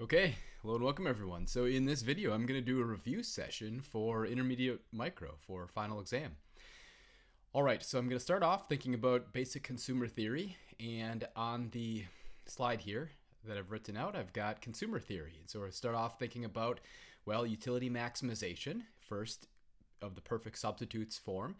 Okay, hello and welcome everyone. So in this video, I'm going to do a review session for intermediate micro for final exam. All right, so I'm going to start off thinking about basic consumer theory, and on the slide here that I've written out, I've got consumer theory. And so we'll start off thinking about, well, utility maximization, first of the perfect substitutes form.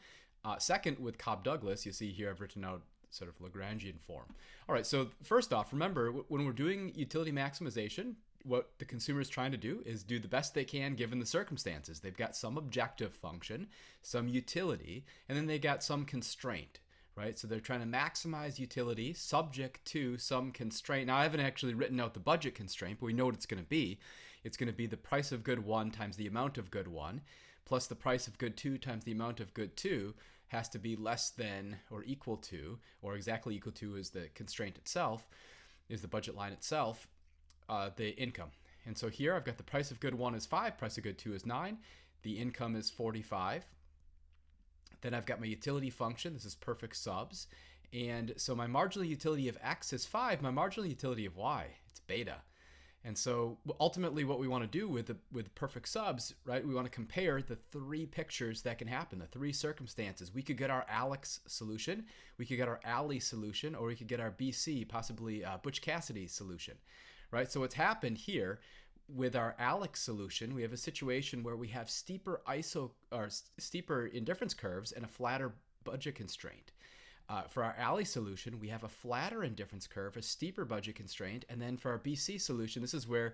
Second, with Cobb-Douglas, you see here I've written out sort of Lagrangian form. All right, so first off, remember when we're doing utility maximization, what the consumer is trying to do is do the best they can given the circumstances. They've got some objective function, some utility, and then they got some constraint, right? So they're trying to maximize utility subject to some constraint. Now, I haven't actually written out the budget constraint, but we know what it's going to be. It's going to be the price of good 1 times the amount of good 1, plus the price of good 2 times the amount of good 2 has to be less than or equal to, or exactly equal to is the constraint itself, is the budget line itself, the income. And so here I've got the price of good 1 is 5, price of good 2 is 9, the income is 45. Then I've got my utility function, this is perfect subs. And so my marginal utility of x is 5, my marginal utility of y, it's beta. And so ultimately what we want to do with perfect subs, right, we want to compare the three pictures that can happen, the three circumstances. We could get our Alex solution, we could get our Ali solution, or we could get our BC, possibly Butch Cassidy solution, right? So what's happened here with our Alex solution, we have a situation where we have steeper indifference curves and a flatter budget constraint. For our Ali solution, we have a flatter indifference curve, a steeper budget constraint, and then for our BC solution, this is where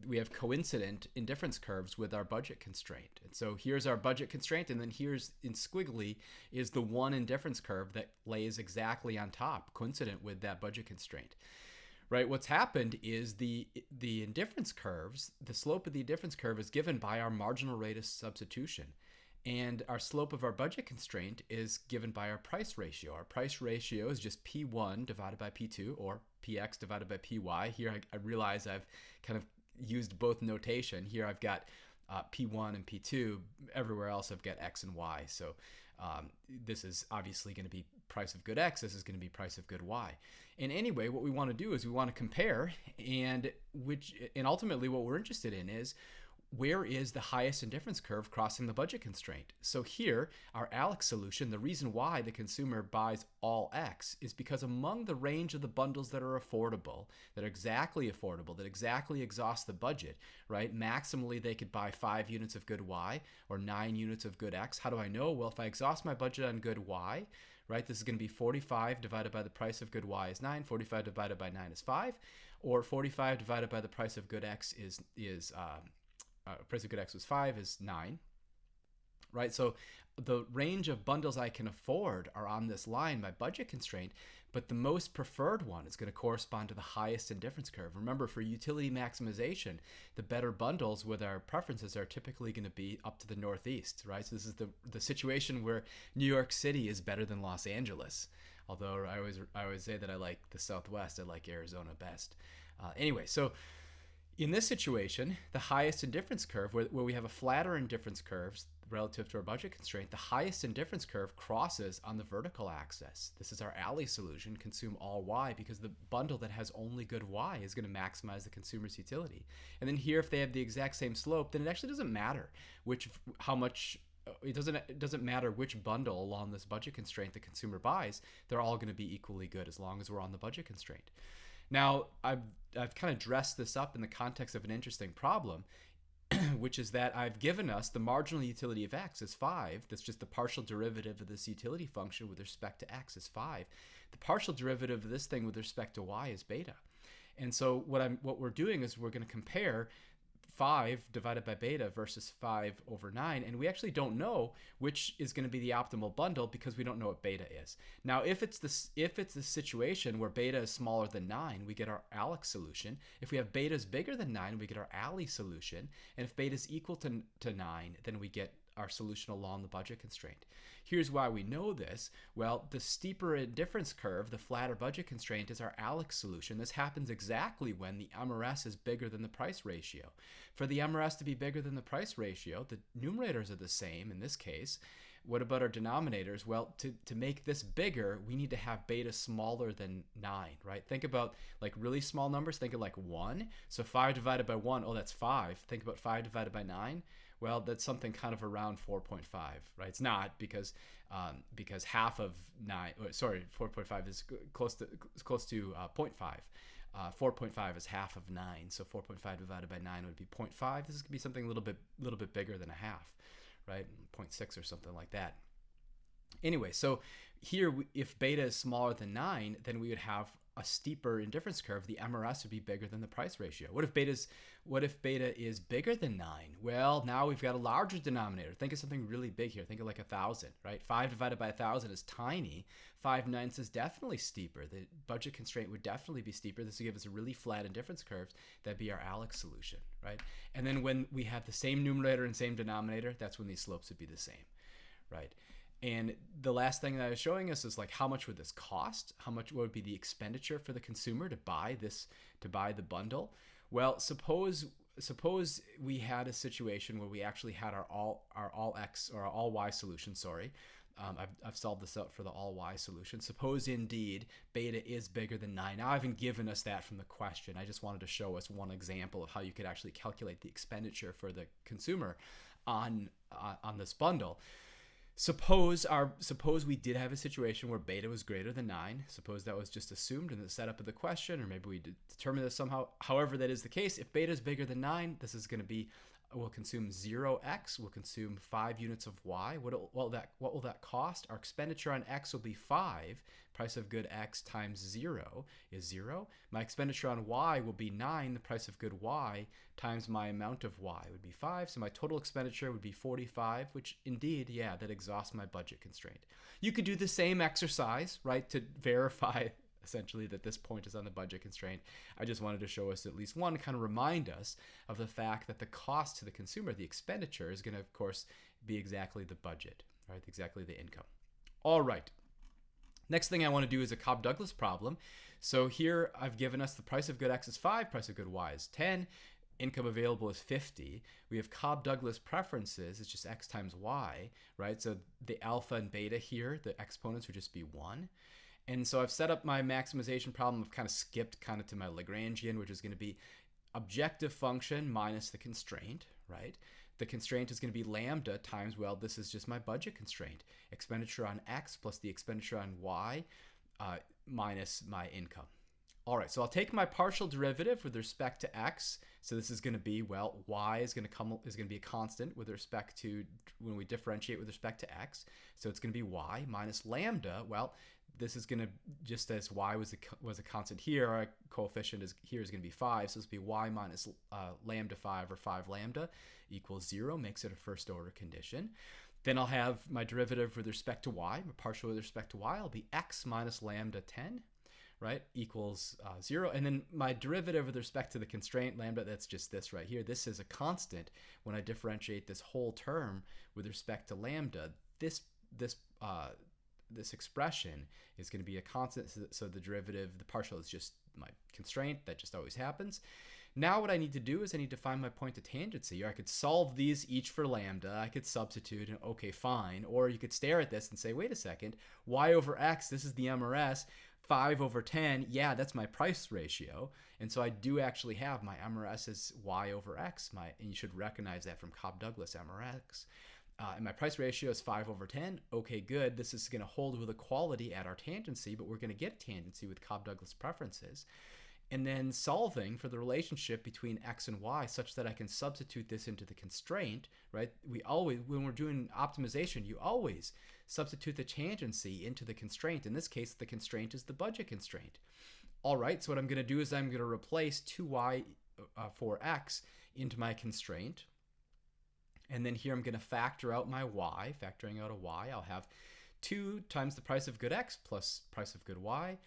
we have coincident indifference curves with our budget constraint. And so here's our budget constraint, and then here's in squiggly is the one indifference curve that lays exactly on top, coincident with that budget constraint. Right, what's happened is the indifference curves, the slope of the indifference curve is given by our marginal rate of substitution. And our slope of our budget constraint is given by our price ratio. Our price ratio is just P1 divided by P2, or PX divided by PY. Here I realize I've kind of used both notation. Here I've got P1 and P2. Everywhere else I've got X and Y. So this is obviously going to be price of good X. This is going to be price of good Y. And anyway, what we want to do is we want to compare, and ultimately what we're interested in is where is the highest indifference curve crossing the budget constraint. So here, our Alex solution, the reason why the consumer buys all X is because among the range of the bundles that are affordable, that are exactly affordable, that exactly exhaust the budget, right? Maximally, they could buy 5 units of good Y or 9 units of good X. How do I know? Well, if I exhaust my budget on good Y, right, this is going to be 45 divided by the price of good Y is 9, 45 divided by 9 is 5, or 45 divided by the price of good X is price of good X was 5 is 9, right? So the range of bundles I can afford are on this line, my budget constraint, but the most preferred one is going to correspond to the highest indifference curve. Remember, for utility maximization, the better bundles with our preferences are typically going to be up to the northeast, right? So this is the situation where New York City is better than Los Angeles. Although I always say that I like the Southwest, I like Arizona best. Anyway, so in this situation, the highest indifference curve, where we have a flatter indifference curves relative to our budget constraint, the highest indifference curve crosses on the vertical axis. This is our Ali solution, consume all Y, because the bundle that has only good Y is going to maximize the consumer's utility. And then here, if they have the exact same slope, then it actually doesn't matter it doesn't matter which bundle along this budget constraint the consumer buys. They're all going to be equally good as long as we're on the budget constraint. Now, I've kind of dressed this up in the context of an interesting problem, which is that I've given us the marginal utility of X is 5. That's just the partial derivative of this utility function with respect to X is 5. The partial derivative of this thing with respect to Y is beta. And so what we're doing is we're going to compare 5 divided by beta versus 5 over 9, and we actually don't know which is going to be the optimal bundle because we don't know what beta is. Now, if it's the situation where beta is smaller than 9, we get our Alex solution. If we have beta is bigger than 9, we get our Ali solution. And if beta is equal to 9, then we get our solution along the budget constraint. Here's why we know this. Well, the steeper indifference curve, the flatter budget constraint, is our Alex solution. This happens exactly when the MRS is bigger than the price ratio. For the MRS to be bigger than the price ratio, the numerators are the same in this case. What about our denominators? Well, to make this bigger, we need to have beta smaller than 9, right? Think about like really small numbers. Think of like 1. So 5 divided by 1, oh, that's 5. Think about 5 divided by 9. Well, that's something kind of around 4.5, right? It's not because half of 9, sorry, 4.5 is close to 0.5. 4.5 is half of 9, so 4.5 divided by 9 would be 0.5. This is going to be something a little bit bigger than a half, right? 0.6 or something like that. Anyway, so here, if beta is smaller than 9, then we would have a steeper indifference curve. The MRS would be bigger than the price ratio. What if beta is bigger than 9? Well, now we've got a larger denominator. Think of something really big here. Think of like 1,000, right? 5 divided by 1,000 is tiny. 5/9 is definitely steeper. The budget constraint would definitely be steeper. This would give us a really flat indifference curve. That'd be our Alex solution, right? And then when we have the same numerator and same denominator, that's when these slopes would be the same, right? And the last thing that I was showing us is like, how much would this cost? What would be the expenditure for the consumer to buy the bundle? Well, suppose we had a situation where we actually had our all X or our all Y solution. Sorry, I've solved this out for the all Y solution. Suppose indeed beta is bigger than 9. Now I haven't given us that from the question. I just wanted to show us one example of how you could actually calculate the expenditure for the consumer on this bundle. Suppose we did have a situation where beta was greater than 9. Suppose that was just assumed in the setup of the question, or maybe we determined this somehow. However that is the case, if beta is bigger than 9, this is going to be, we'll consume 0x, we'll consume 5 units of y. What will that cost? Our expenditure on x will be 5. Price of good x times 0 is 0. My expenditure on y will be 9. The price of good y times my amount of y would be 5. So my total expenditure would be 45, which indeed, yeah, that exhausts my budget constraint. You could do the same exercise, right, to verify essentially that this point is on the budget constraint. I just wanted to show us at least one, kind of remind us of the fact that the cost to the consumer, the expenditure, is going to, of course, be exactly the budget, right? Exactly the income. All right. Next thing I want to do is a Cobb-Douglas problem. So here I've given us the price of good x is 5, price of good y is 10, income available is 50. We have Cobb-Douglas preferences, it's just x times y, right? So the alpha and beta here, the exponents would just be 1. And so I've set up my maximization problem. I've kind of skipped kind of to my Lagrangian, which is going to be objective function minus the constraint, right? The constraint is going to be lambda times, well, this is just my budget constraint. Expenditure on x plus the expenditure on y minus my income. All right, so I'll take my partial derivative with respect to x. So this is going to be, well, y is going to be a constant with respect to when we differentiate with respect to x. So it's going to be y minus lambda. Well, this is going to, just as y was a constant here, our coefficient here is going to be 5. So this will be y minus lambda 5 or 5 lambda equals 0, makes it a first order condition. Then I'll have my derivative with respect to y, my partial with respect to y will be x minus lambda 10, right, equals 0. And then my derivative with respect to the constraint lambda, that's just this right here. This is a constant. When I differentiate this whole term with respect to lambda, this expression is going to be a constant, so the derivative, the partial is just my constraint. That just always happens. Now what I need to do is I need to find my point of tangency. Or I could solve these each for lambda. I could substitute and okay, fine. Or you could stare at this and say, wait a second, y over x, this is the MRS, 5 over 10, yeah, that's my price ratio. And so I do actually have my MRS as y over x, and you should recognize that from Cobb-Douglas MRX. And my price ratio is 5 over 10. Okay, good. This is going to hold with equality at our tangency, but we're going to get tangency with Cobb-Douglas preferences. And then solving for the relationship between x and y such that I can substitute this into the constraint, right? We always, when we're doing optimization, you always substitute the tangency into the constraint. In this case, the constraint is the budget constraint. All right, so what I'm going to do is I'm going to replace 2y for x into my constraint. And then here I'm going to factor out my y. Factoring out a y, I'll have 2 times the price of good x plus price of good y.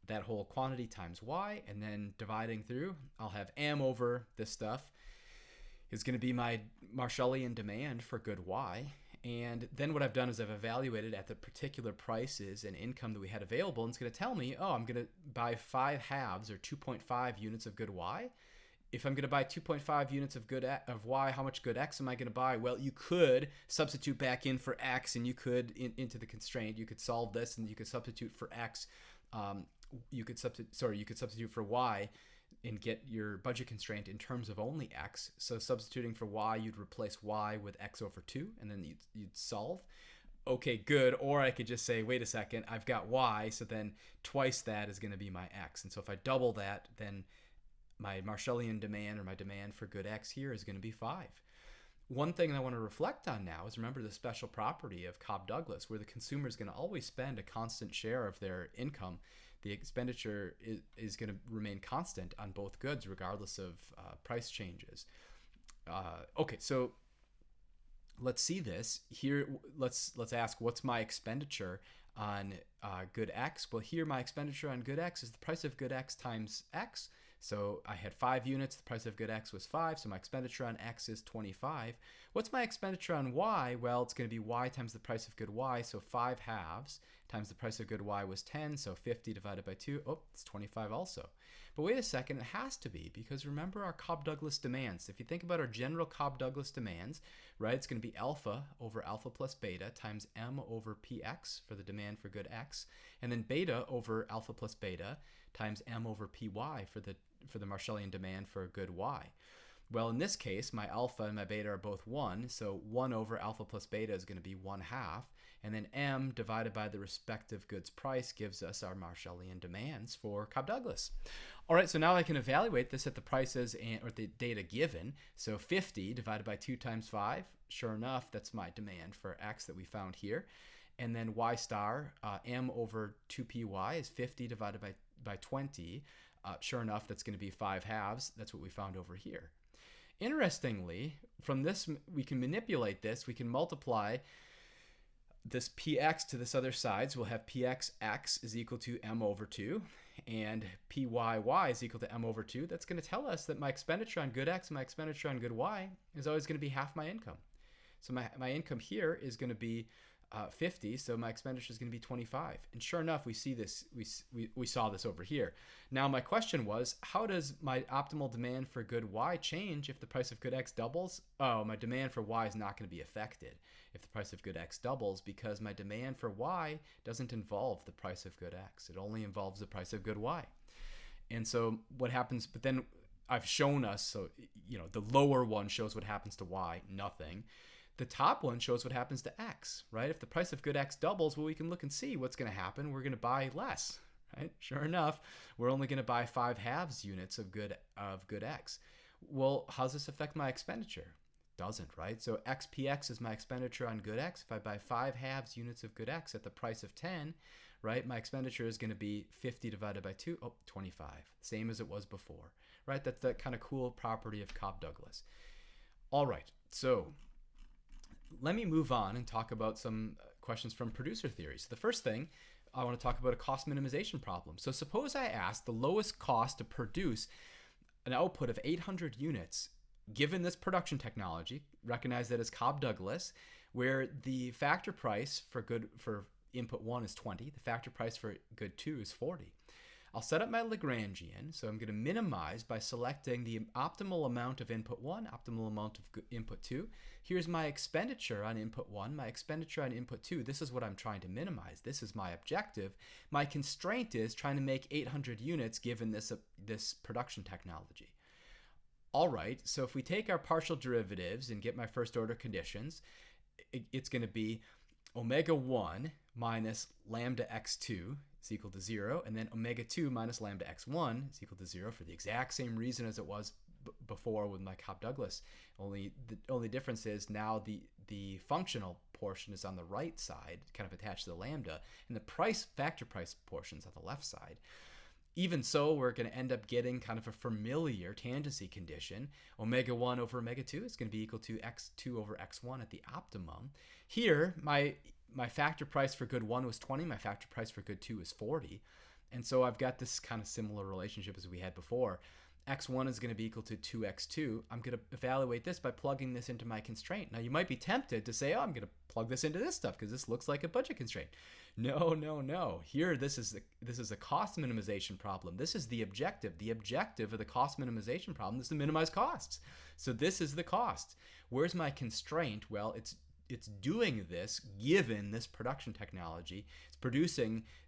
That whole quantity times y, and then dividing through, I'll have m over this stuff is going to be my Marshallian demand for good y. And then what I've done is I've evaluated at the particular prices and income that we had available, and it's going to tell me, oh, I'm going to buy 5 halves or 2.5 units of good y. if I'm going to buy 2.5 units of of Y, how much good X am I going to buy? Well, you could substitute back in for X, and you could into the constraint. You could solve this, and you could substitute for X. You could substitute for Y, and get your budget constraint in terms of only X. So substituting for Y, you'd replace Y with X over 2, and then you'd solve. Okay, good. Or I could just say, wait a second, I've got Y, so then twice that is going to be my X. And so if I double that, then my Marshallian demand, or my demand for good X here, is going to be 5. One thing I want to reflect on now is, remember the special property of Cobb-Douglas, where the consumer is going to always spend a constant share of their income. The expenditure is going to remain constant on both goods, regardless of price changes. Okay, so let's see this here. Let's ask, what's my expenditure on good X? Well, here my expenditure on good X is the price of good X times X. So I had 5 units, the price of good X was 5, so my expenditure on X is 25. What's my expenditure on Y? Well, it's going to be Y times the price of good Y, so 5 halves times the price of good Y was 10, so 50 divided by 2, oh, it's 25 also. But wait a second, it has to be, because remember our Cobb-Douglas demands. If you think about our general Cobb-Douglas demands, right, it's going to be alpha over alpha plus beta times M over PX for the demand for good X, and then beta over alpha plus beta times M over PY for the Marshallian demand for a good Y. Well, in this case, my alpha and my beta are both 1, so 1 over alpha plus beta is going to be 1/2, and then M divided by the respective goods price gives us our Marshallian demands for Cobb-Douglas. All right, so now I can evaluate this at the prices or the data given. So 50 divided by 2 times 5, sure enough, that's my demand for X that we found here. And then Y star, M over 2PY is 50 divided by 20. Sure enough, that's going to be 5 halves. That's what we found over here. Interestingly, from this, we can manipulate this. We can multiply this PX to this other side. So we'll have PXX is equal to M over 2, and PYY is equal to M over 2. That's going to tell us that my expenditure on good X and my expenditure on good Y is always going to be half my income. So my income here is going to be 50, so my expenditure is going to be 25. And sure enough, we see this. We saw this over here. Now my question was, how does my optimal demand for good Y change if the price of good X doubles? Oh, my demand for Y is not going to be affected if the price of good X doubles, because my demand for Y doesn't involve the price of good X. It only involves the price of good Y. And so what happens? But then I've shown us, so the lower one shows what happens to Y, nothing. The top one shows what happens to X, right? If the price of good X doubles, well, we can look and see what's going to happen. We're going to buy less, right? Sure enough, we're only going to buy 5 halves units of good X. Well, how does this affect my expenditure? Doesn't, right? So XPX is my expenditure on good X. If I buy 5 halves units of good X at the price of 10, right, my expenditure is going to be 50 divided by 2, 25. Same as it was before, right? That's that kind of cool property of Cobb-Douglas. All right, so let me move on and talk about some questions from producer theory. So the first thing, I want to talk about a cost minimization problem. So suppose I ask the lowest cost to produce an output of 800 units given this production technology, recognize that as Cobb-Douglas, where the factor price for input 1 is 20, the factor price for good 2 is 40. I'll set up my Lagrangian, so I'm going to minimize by selecting the optimal amount of input 1, optimal amount of input 2. Here's my expenditure on input 1, my expenditure on input 2. This is what I'm trying to minimize. This is my objective. My constraint is trying to make 800 units given this production technology. All right, so if we take our partial derivatives and get my first order conditions, it's going to be omega 1 minus lambda x2 is equal to 0, and then omega 2 minus lambda x1 is equal to 0 for the exact same reason as it was before with my Cobb-Douglas. The only difference is now the functional portion is on the right side, kind of attached to the lambda, and the factor price portion is on the left side. Even so, we're going to end up getting kind of a familiar tangency condition. Omega 1 over omega 2 is going to be equal to x2 over x1 at the optimum. Here, my factor price for good 1 was 20. My factor price for good 2 is 40. And so I've got this kind of similar relationship as we had before. x1 is going to be equal to 2x2, I'm going to evaluate this by plugging this into my constraint. Now, you might be tempted to say, oh, I'm going to plug this into this stuff because this looks like a budget constraint. No, no, no. Here, this is a cost minimization problem. This is the objective. The objective of the cost minimization problem is to minimize costs. So this is the cost. Where's my constraint? Well, it's doing this given this production technology.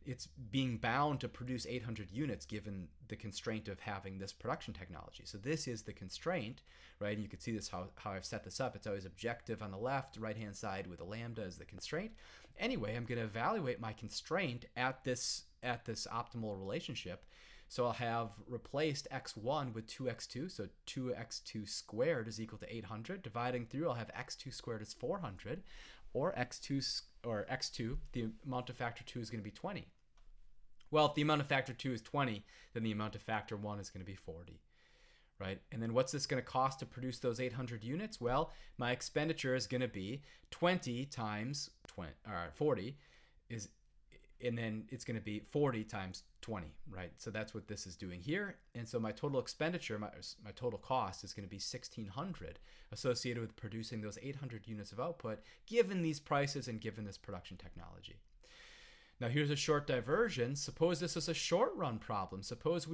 It's being bound to produce 800 units given the constraint of having this production technology. So this is the constraint, right? And you can see this how I've set this up. It's always objective on the left, right-hand side with a lambda as the constraint. Anyway, I'm going to evaluate my constraint at this optimal relationship. So I'll have replaced x1 with 2x2, so 2x2 squared is equal to 800. Dividing through, I'll have x2 squared is 400, or x2, the amount of factor 2 is going to be 20. Well, if the amount of factor 2 is 20, then the amount of factor 1 is going to be 40, right? And then what's this going to cost to produce those 800 units? Well, my expenditure is going to be 20 times 40 is, and then it's going to be 40 times 20, right? So that's what this is doing here. And so my total expenditure, my total cost is going to be 1,600 associated with producing those 800 units of output, given these prices and given this production technology. Now here's a short diversion. Suppose this is a short run problem. Suppose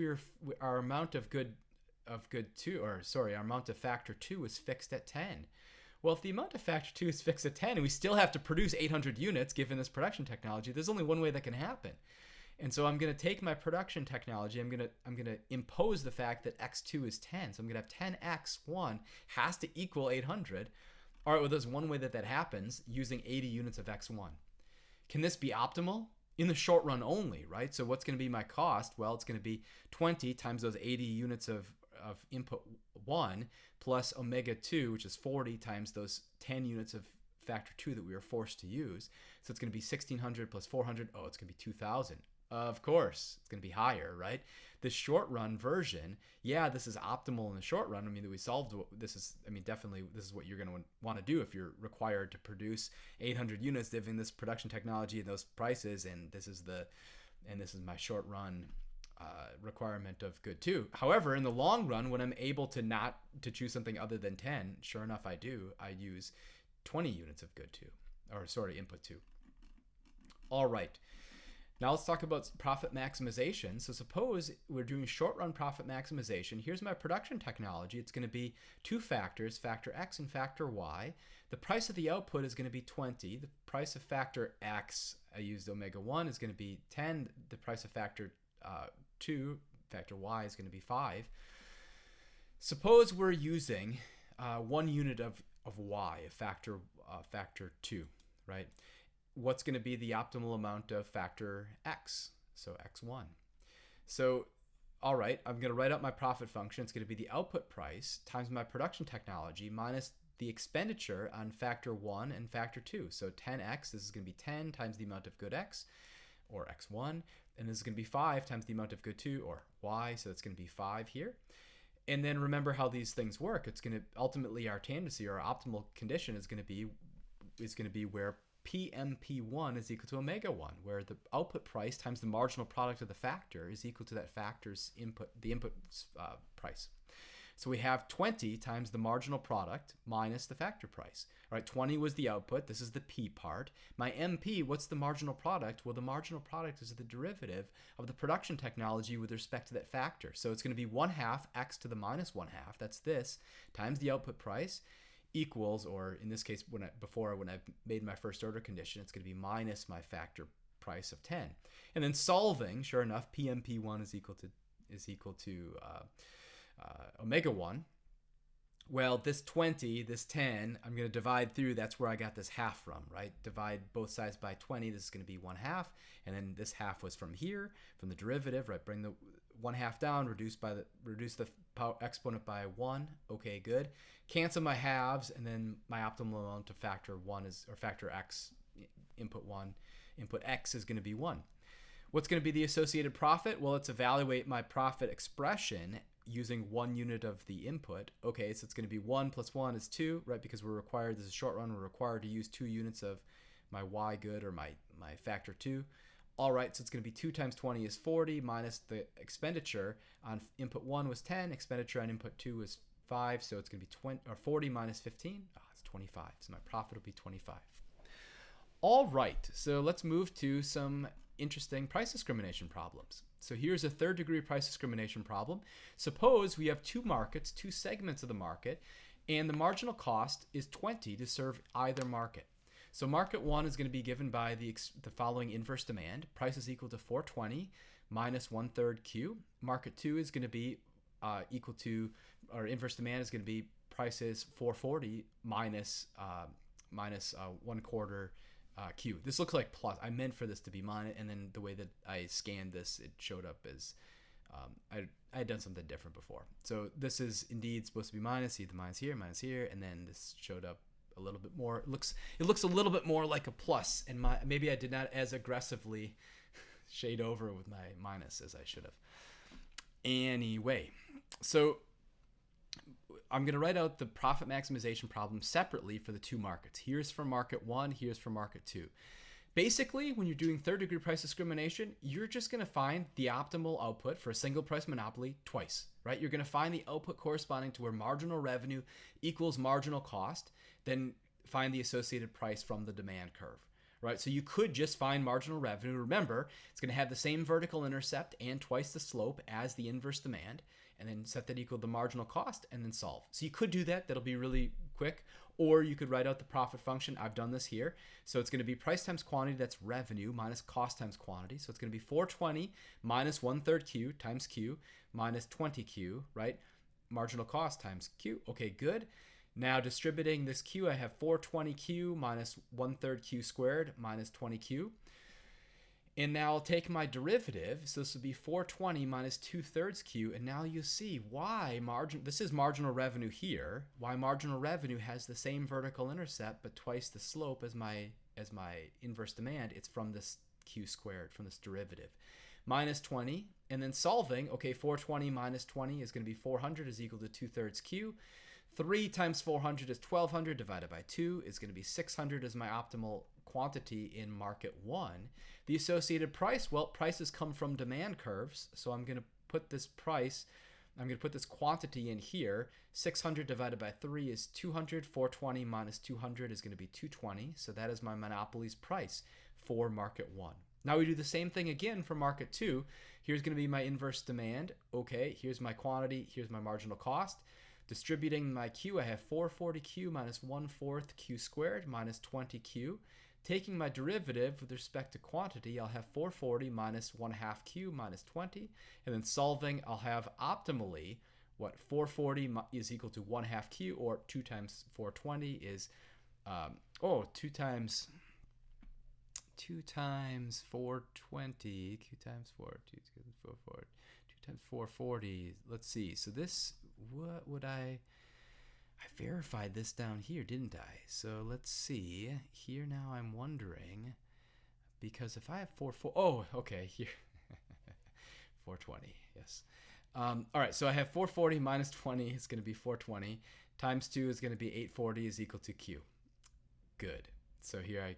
our amount of our amount of factor 2 is fixed at 10. Well, if the amount of factor 2 is fixed at 10 and we still have to produce 800 units given this production technology, there's only one way that can happen. And so I'm going to take my production technology, I'm going to impose the fact that x2 is 10. So I'm going to have 10x1 has to equal 800. All right, well, there's one way that happens using 80 units of x1. Can this be optimal? In the short run only, right? So what's going to be my cost? Well, it's going to be 20 times those 80 units of input 1 plus omega 2, which is 40 times those 10 units of factor 2 that we were forced to use. So it's going to be 1,600 plus 400. Oh, it's going to be 2,000. Of course, it's going to be higher, right? The short run version, yeah, this is optimal in the short run. I mean, we solved this is, definitely this is what you're going to want to do if you're required to produce 800 units given this production technology and those prices, and this is my short run requirement of good 2. However, in the long run, when I'm able to choose something other than 10, sure enough, I use 20 units of good 2, input 2. All right. Now let's talk about profit maximization. So suppose we're doing short run profit maximization. Here's my production technology. It's going to be two factors, factor X and factor Y. The price of the output is going to be 20. The price of factor X, I used omega 1, is going to be 10. The price of factor 2, factor Y, is going to be 5. Suppose we're using 1 unit of Y, a factor 2, right? What's going to be the optimal amount of factor X, so X1. So, all right, I'm going to write out my profit function. It's going to be the output price times my production technology minus the expenditure on factor 1 and factor 2. So 10X, this is going to be 10 times the amount of good X, or X1, and this is going to be 5 times the amount of good 2, or Y, so it's going to be 5 here. And then remember how these things work. It's going to, ultimately our tendency or our optimal condition is going to be where PMP1 is equal to omega 1, where the output price times the marginal product of the factor is equal to that factor's input, the input price. So we have 20 times the marginal product minus the factor price. All right, 20 was the output. This is the P part. My MP, what's the marginal product? Well, the marginal product is the derivative of the production technology with respect to that factor. So it's going to be 1/2 X to the minus 1/2. That's this times the output price equals, or in this case, when I've made my first order condition, it's going to be minus my factor price of 10. And then solving, sure enough, PMP1 is equal to omega 1. Well, this 20, this 10, I'm going to divide through. That's where I got this half from, right? Divide both sides by 20. This is going to be 1/2. And then this half was from here, from the derivative, right? Bring the 1/2 down, reduce the power exponent by 1. Okay, good. Cancel my halves, and then my optimal amount of factor 1 is, or factor X, input 1, input X is going to be 1. What's going to be the associated profit? Well, let's evaluate my profit expression using 1 unit of the input. Okay, so it's going to be 1 plus 1 is 2, right? Because we're required, this is a short run, we're required to use 2 units of my Y good, or my factor 2. All right, so it's going to be 2 times 20 is 40 minus the expenditure on input 1 was 10, expenditure on input 2 was 5, so it's going to be 20 or 40 minus 15. It's 25. So my profit will be 25. All right, so let's move to some interesting price discrimination problems. So here's a third degree price discrimination problem. Suppose we have two markets, two segments of the market, and the marginal cost is 20 to serve either market. So market 1 is going to be given by the following inverse demand. Price is equal to 420 minus 1/3 Q. Market 2 is going to be equal to, or inverse demand is going to be price is 440 minus 1/4 Q. This looks like plus. I meant for this to be minus, and then the way that I scanned this, it showed up as I had done something different before. So this is indeed supposed to be minus. See the minus here, and then this showed up a little bit more. It looks a little bit more like a plus, and maybe I did not as aggressively shade over with my minus as I should have. Anyway, so I'm going to write out the profit maximization problem separately for the two markets. Here's for market 1, here's for market 2. Basically, when you're doing third degree price discrimination, you're just going to find the optimal output for a single price monopoly twice, right? You're going to find the output corresponding to where marginal revenue equals marginal cost, then find the associated price from the demand curve, right? So you could just find marginal revenue. Remember, it's going to have the same vertical intercept and twice the slope as the inverse demand, and then set that equal to the marginal cost and then solve. So you could do that. That'll be really quick. Or you could write out the profit function. I've done this here. So it's going to be price times quantity, that's revenue, minus cost times quantity. So it's going to be 420 minus 1/3 Q times Q minus 20Q, right? Marginal cost times Q. Okay, good. Now distributing this Q, I have 420Q minus 1/3 Q squared minus 20Q. And now I'll take my derivative. So this would be 420 minus 2/3 Q. And now you see why this is marginal revenue here, why marginal revenue has the same vertical intercept but twice the slope as my inverse demand. It's from this Q squared, from this derivative. Minus 20, and then solving, okay, 420 minus 20 is going to be 400 is equal to 2/3 Q. 3 times 400 is 1200 divided by 2 is going to be 600 as my optimal quantity in market 1. The associated price, well, prices come from demand curves, so I'm going to put this quantity in here. 600 divided by 3 is 200. 420 minus 200 is going to be 220, so that is my monopoly's price for market 1. Now we do the same thing again for market 2. Here's going to be my inverse demand. Okay, here's my quantity, here's my marginal cost. Distributing my Q, I have 440Q minus 1/4 Q squared minus 20Q. Taking my derivative with respect to quantity, I'll have 440 minus 1/2 Q minus 20. And then solving, I'll have optimally what 440 is equal to 1/2 Q, or 2 times 420 is, 2 times 420, Q times 4, 2 times 440. Let's see. So this, what would I verified this down here, didn't I? So let's see. Here now I'm wondering, because if I have 440, okay, here. 420, yes. All right, so I have 440 minus 20 is going to be 420. Times 2 is going to be 840 is equal to Q. Good. So here I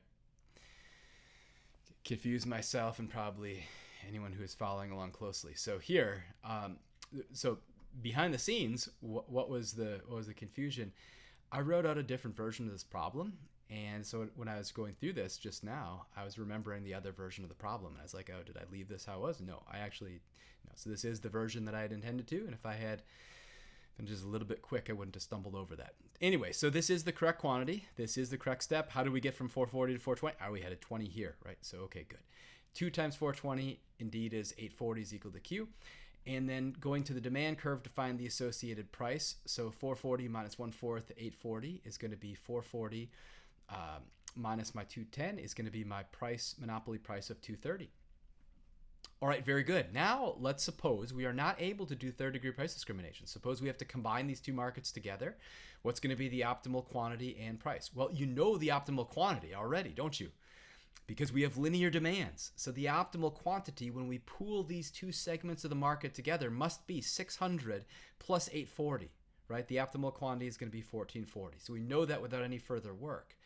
confuse myself and probably anyone who is following along closely. So here, so behind the scenes, what was the confusion? I wrote out a different version of this problem, and so when I was going through this just now, I was remembering the other version of the problem, and I was like, oh, did I leave this how it was? No, I actually, no. So this is the version that I had intended to, and if I had been just a little bit quick, I wouldn't have stumbled over that. Anyway, so this is the correct quantity. This is the correct step. How do we get from 440 to 420? Oh, we had a 20 here, right? So, okay, good. 2 times 420 indeed is 840 is equal to Q. And then going to the demand curve to find the associated price. So 440 minus 1/4, 840 is going to be 440 minus my 210 is going to be my monopoly price of 230. All right, very good. Now let's suppose we are not able to do third degree price discrimination. Suppose we have to combine these two markets together. What's going to be the optimal quantity and price? Well, you know the optimal quantity already, don't you? Because we have linear demands. So the optimal quantity when we pool these two segments of the market together must be 600 plus 840, right? The optimal quantity is going to be 1440. So we know that without any further work.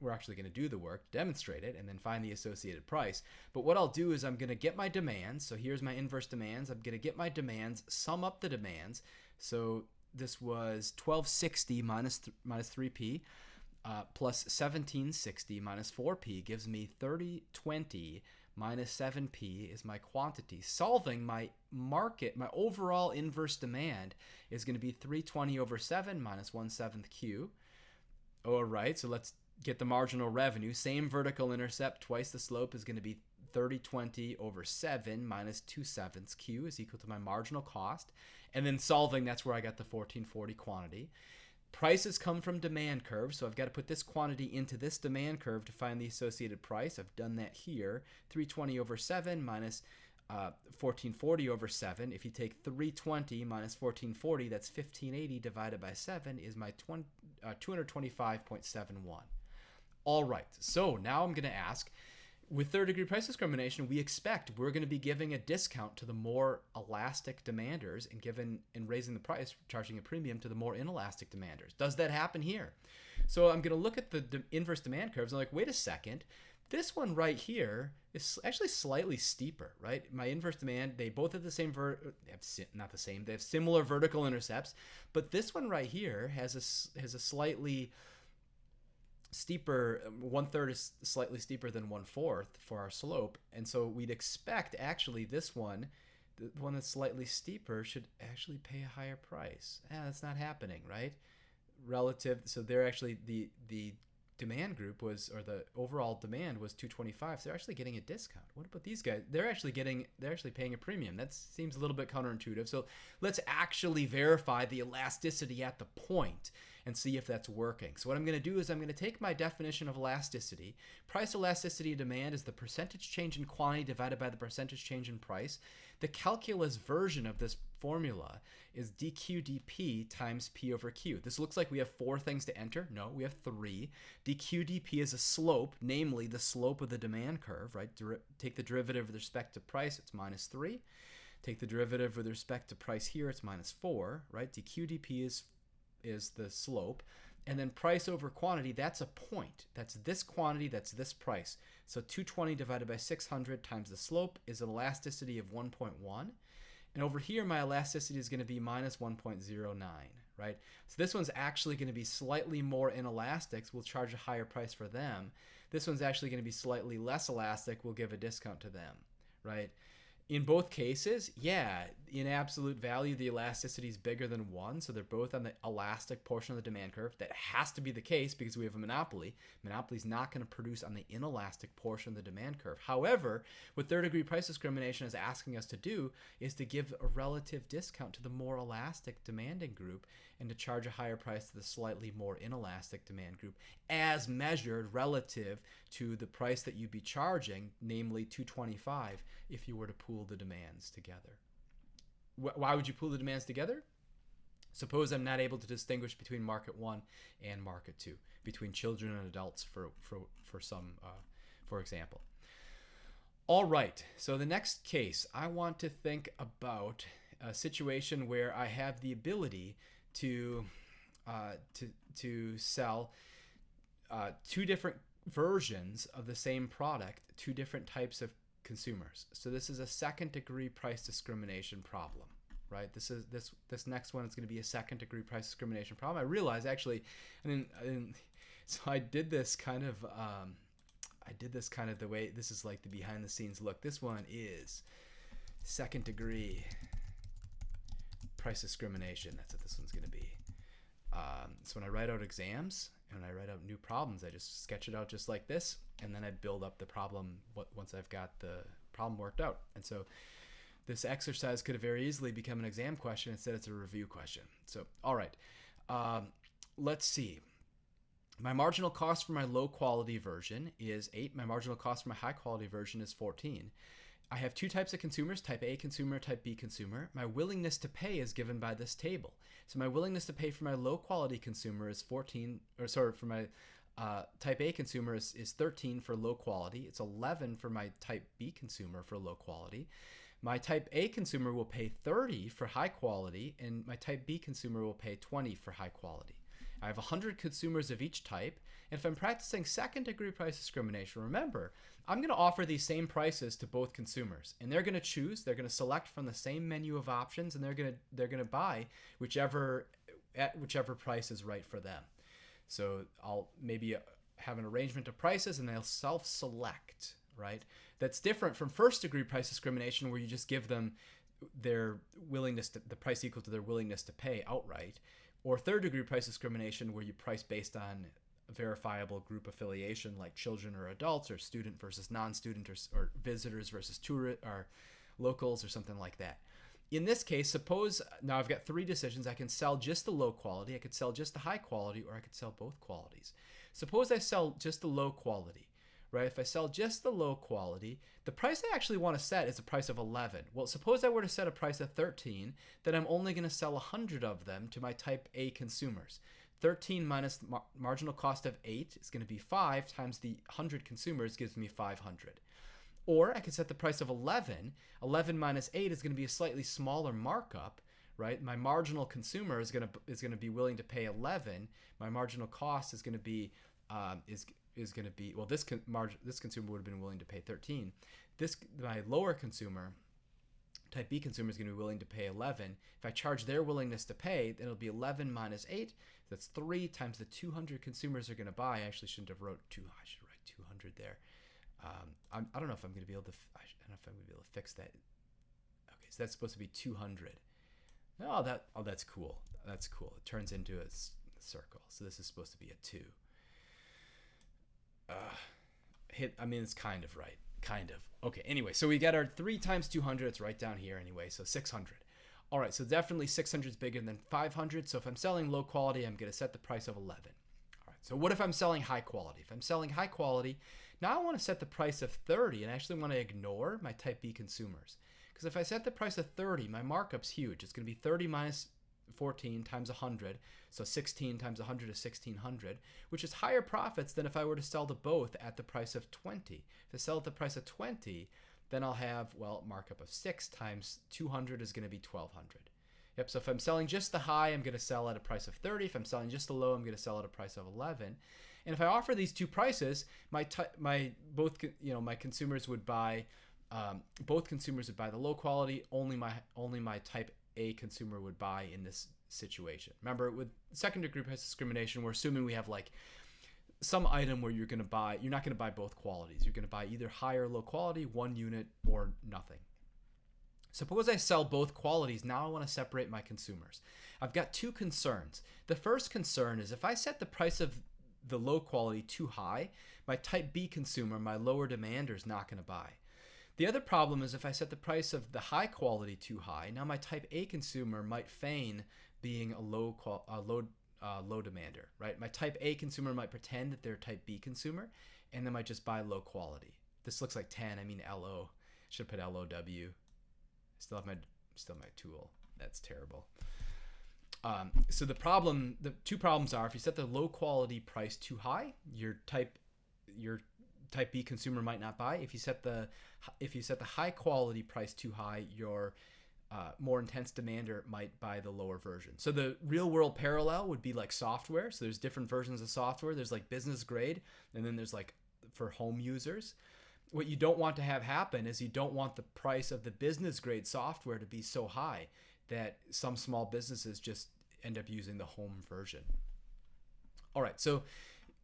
we're actually going to do the work, demonstrate it, and then find the associated price. But what I'll do is I'm going to get my demands. So here's my inverse demands. I'm going to get my demands, sum up the demands. So this was 1260 minus 3p plus 1760 minus 4p gives me 3020 minus 7p is my quantity. Solving my overall inverse demand is going to be 320 over 7 minus 1/7 q. All right, so let's get the marginal revenue. Same vertical intercept, twice the slope is going to be 3020 over 7 minus 2/7 q is equal to my marginal cost. And then solving, that's where I got the 1440 quantity. Prices come from demand curves, so I've got to put this quantity into this demand curve to find the associated price. I've done that here. 320 over 7 minus 1440 over 7. If you take 320 minus 1440, that's 1580 divided by 7 is my 225.71. All right, so now I'm going to ask, with third degree price discrimination, we expect we're going to be giving a discount to the more elastic demanders and raising the price, charging a premium to the more inelastic demanders. Does that happen here? So I'm going to look at the inverse demand curves and I'm like, wait a second, this one right here is actually slightly steeper, right? My inverse demand, they both have the same, they have similar vertical intercepts, but this one right here has a slightly steeper, 1/3 is slightly steeper than 1/4 for our slope. And so we'd expect actually this one, the one that's slightly steeper, should actually pay a higher price. That's not happening, right? Relative, so they're actually, the demand group was, or the overall demand was 225, so they're actually getting a discount. What about these guys? They're actually paying a premium. That seems a little bit counterintuitive. So let's actually verify the elasticity at the point and see if that's working. So what I'm going to do is I'm going to take my definition of elasticity. Price elasticity of demand is the percentage change in quantity divided by the percentage change in price. The calculus version of this formula is dq/dp times p over q. This looks like we have 4 things to enter. No, we have 3. dq/dp is a slope, namely the slope of the demand curve, right? Take the derivative with respect to price, it's -3. Take the derivative with respect to price here, it's -4, right? dq/dp is the slope. And then price over quantity, that's a point. That's this quantity, that's this price. So 220 divided by 600 times the slope is an elasticity of 1.1. And over here, my elasticity is going to be -1.09, right? So this one's actually going to be slightly more inelastic. So we'll charge a higher price for them. This one's actually going to be slightly less elastic. We'll give a discount to them, right? In both cases, yeah, in absolute value, the elasticity is bigger than 1, so they're both on the elastic portion of the demand curve. That has to be the case because we have a monopoly. Monopoly is not going to produce on the inelastic portion of the demand curve. However, what third degree price discrimination is asking us to do is to give a relative discount to the more elastic demanding group and to charge a higher price to the slightly more inelastic demand group as measured relative to the price that you'd be charging, namely 225, if you were to pool the demands together. Why would you pool the demands together? Suppose I'm not able to distinguish between market 1 and market 2, between children and adults for example. All right, so the next case, I want to think about a situation where I have the ability to sell 2 different versions of the same product, 2 different types of consumers. So this is a second degree price discrimination problem, right? This next one is going to be a second degree price discrimination problem. I realize actually, so I did this kind of the way, this is like the behind the scenes look. This one is second degree price discrimination. That's what this one's going to be. So when I write out exams and when I write out new problems, I just sketch it out just like this, and then I build up the problem once I've got the problem worked out. And so this exercise could have very easily become an exam question. Instead, it's a review question. So, all right, let's see. My marginal cost for my low quality version is 8. My marginal cost for my high quality version is 14. I have 2 types of consumers, type A consumer, type B consumer. My willingness to pay is given by this table. So my willingness to pay for my low quality consumer is for my type A consumer is 13 for low quality. It's 11 for my type B consumer for low quality. My type A consumer will pay 30 for high quality, and my type B consumer will pay 20 for high quality. I have 100 consumers of each type. And if I'm practicing second degree price discrimination, remember, I'm going to offer these same prices to both consumers, and they're going to choose, they're going to select from the same menu of options, and they're going to buy whichever price is right for them. So I'll maybe have an arrangement of prices, and they'll self-select, right? That's different from first degree price discrimination, where you just give them their willingness to, the price equal to their willingness to pay outright, or third degree price discrimination, where you price based on a verifiable group affiliation, like children or adults, or student versus non-student, or visitors versus tourist or locals, or something like that. In this case, suppose now I've got three decisions. I can sell just the low quality, I could sell just the high quality, or I could sell both qualities. Suppose I sell just the low quality, right? If I sell just the low quality, the price I actually want to set is a price of 11. Well, suppose I were to set a price of 13, then I'm only going to sell 100 of them to my type A consumers. 13 minus marginal cost of 8 is going to be 5 times the 100 consumers gives me 500. Or I could set the price of 11. 11 minus 8 is going to be a slightly smaller markup, right? My marginal consumer is going to be willing to pay 11. My marginal cost is going to be well, this consumer would have been willing to pay 13. My lower consumer, type B consumer, is going to be willing to pay 11. If I charge their willingness to pay, then it'll be 11 minus 8. That's 3 times the 200 consumers are going to buy. I actually shouldn't have wrote 2. I should write 200 there. I don't know if I'm going to be able to. I don't know if I'm going to be able to fix that. Okay, so that's supposed to be 200. That's cool. That's cool. It turns into a circle. So this is supposed to be a 2. It's kind of right. Kind of. Okay, anyway, so we get our 3 times 200. It's right down here anyway, so 600. All right, so definitely 600 is bigger than 500. So if I'm selling low quality, I'm going to set the price of 11. All right, so what if I'm selling high quality? If I'm selling high quality, now I want to set the price of 30 and actually want to ignore my type B consumers. Because if I set the price of 30, my markup's huge. It's going to be 30 minus 14 times 100, so 16 times 100 is 1600, which is higher profits than if I were to sell to both at the price of 20. If I sell at the price of 20, then I'll have, markup of 6 times 200 is going to be 1200. Yep, so if I'm selling just the high, I'm going to sell at a price of 30. If I'm selling just the low, I'm going to sell at a price of 11. And if I offer these two prices, my consumers would buy, both consumers would buy the low quality. Only my type A consumer would buy in this situation. Remember, with second degree price discrimination, we're assuming we have like some item where you're not going to buy both qualities. You're going to buy either high or low quality, one unit, or nothing. Suppose I sell both qualities. Now I want to separate my consumers. I've got two concerns. The first concern is if I set the price of the low quality too high, my type B consumer, my lower demander, is not going to buy. The other problem is if I set the price of the high quality too high, now my type A consumer might feign being a low demander, right? My type A consumer might pretend that they're type B consumer, and they might just buy low quality. This looks like 10. I mean LO. Should put LOW. Still have my tool. That's terrible. So the two problems are, if you set the low quality price too high, your type B consumer might not buy. If you set the high quality price too high, your more intense demander might buy the lower version. So the real world parallel would be like software. So there's different versions of software. There's like business grade, and then there's like for home users. What you don't want to have happen is you don't want the price of the business grade software to be so high that some small businesses just end up using the home version. All right, so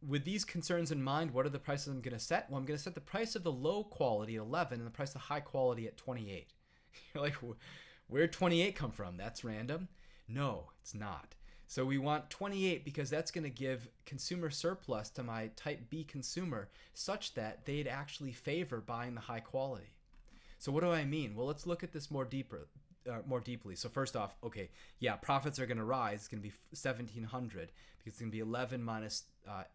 with these concerns in mind, what are the prices I'm going to set? Well, I'm going to set the price of the low quality at 11 and the price of the high quality at 28. You're like, where'd 28 come from? That's random? No, it's not. So we want 28 because that's going to give consumer surplus to my type B consumer such that they'd actually favor buying the high quality. So what do I mean? Well, let's look at this more deeply. So first off, okay, yeah, profits are going to rise. It's going to be 1,700 because it's going to be 11 minus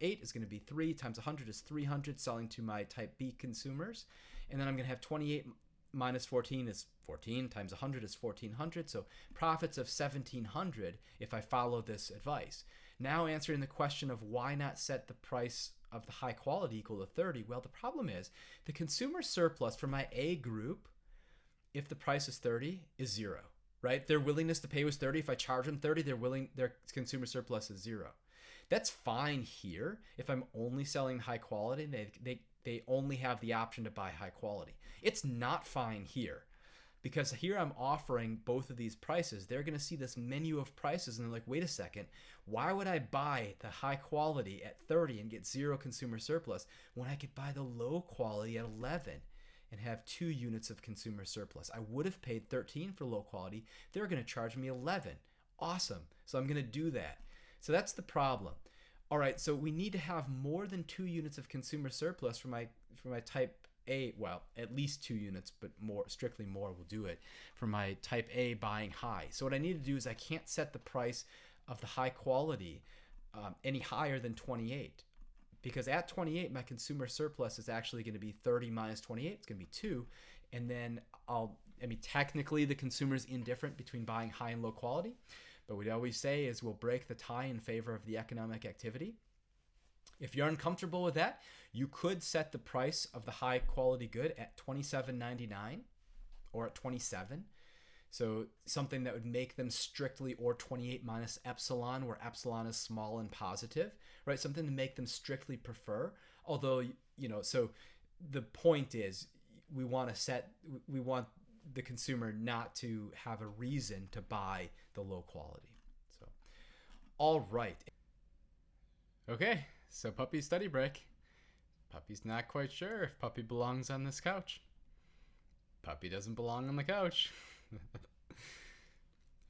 8 is going to be 3 times 100 is 300 selling to my type B consumers. And then I'm going to have 28 minus 14 is 14 times 100 is 1,400. So profits of 1,700 if I follow this advice. Now answering the question of why not set the price of the high quality equal to 30. Well, the problem is the consumer surplus for my A group, if the price is 30, is 0, right? Their willingness to pay was 30. If I charge them 30, their consumer surplus is 0. That's fine here if I'm only selling high quality. They only have the option to buy high quality. It's not fine here, because here I'm offering both of these prices. They're going to see this menu of prices and they're like, wait a second, why would I buy the high quality at 30 and get 0 consumer surplus when I could buy the low quality at 11 and have 2 units of consumer surplus? I would have paid 13 for low quality. They're going to charge me 11. Awesome. So I'm going to do that. So that's the problem. All right, so we need to have more than 2 units of consumer surplus for my type A. Well, at least 2 units, but strictly more will do it for my type A buying high. So what I need to do is I can't set the price of the high quality any higher than 28, because at 28 my consumer surplus is actually going to be 30 minus 28. It's going to be 2, and then technically the consumer's indifferent between buying high and low quality. But what we always say is we'll break the tie in favor of the economic activity. If you're uncomfortable with that, you could set the price of the high quality good at $27.99 or at 27. So something that would make them strictly or 28 minus epsilon, where epsilon is small and positive, right? Something to make them strictly prefer. Although, so the point is we want the consumer not to have a reason to buy the low quality. So, all right. Okay, so puppy study break. Puppy's not quite sure if puppy belongs on this couch. Puppy doesn't belong on the couch.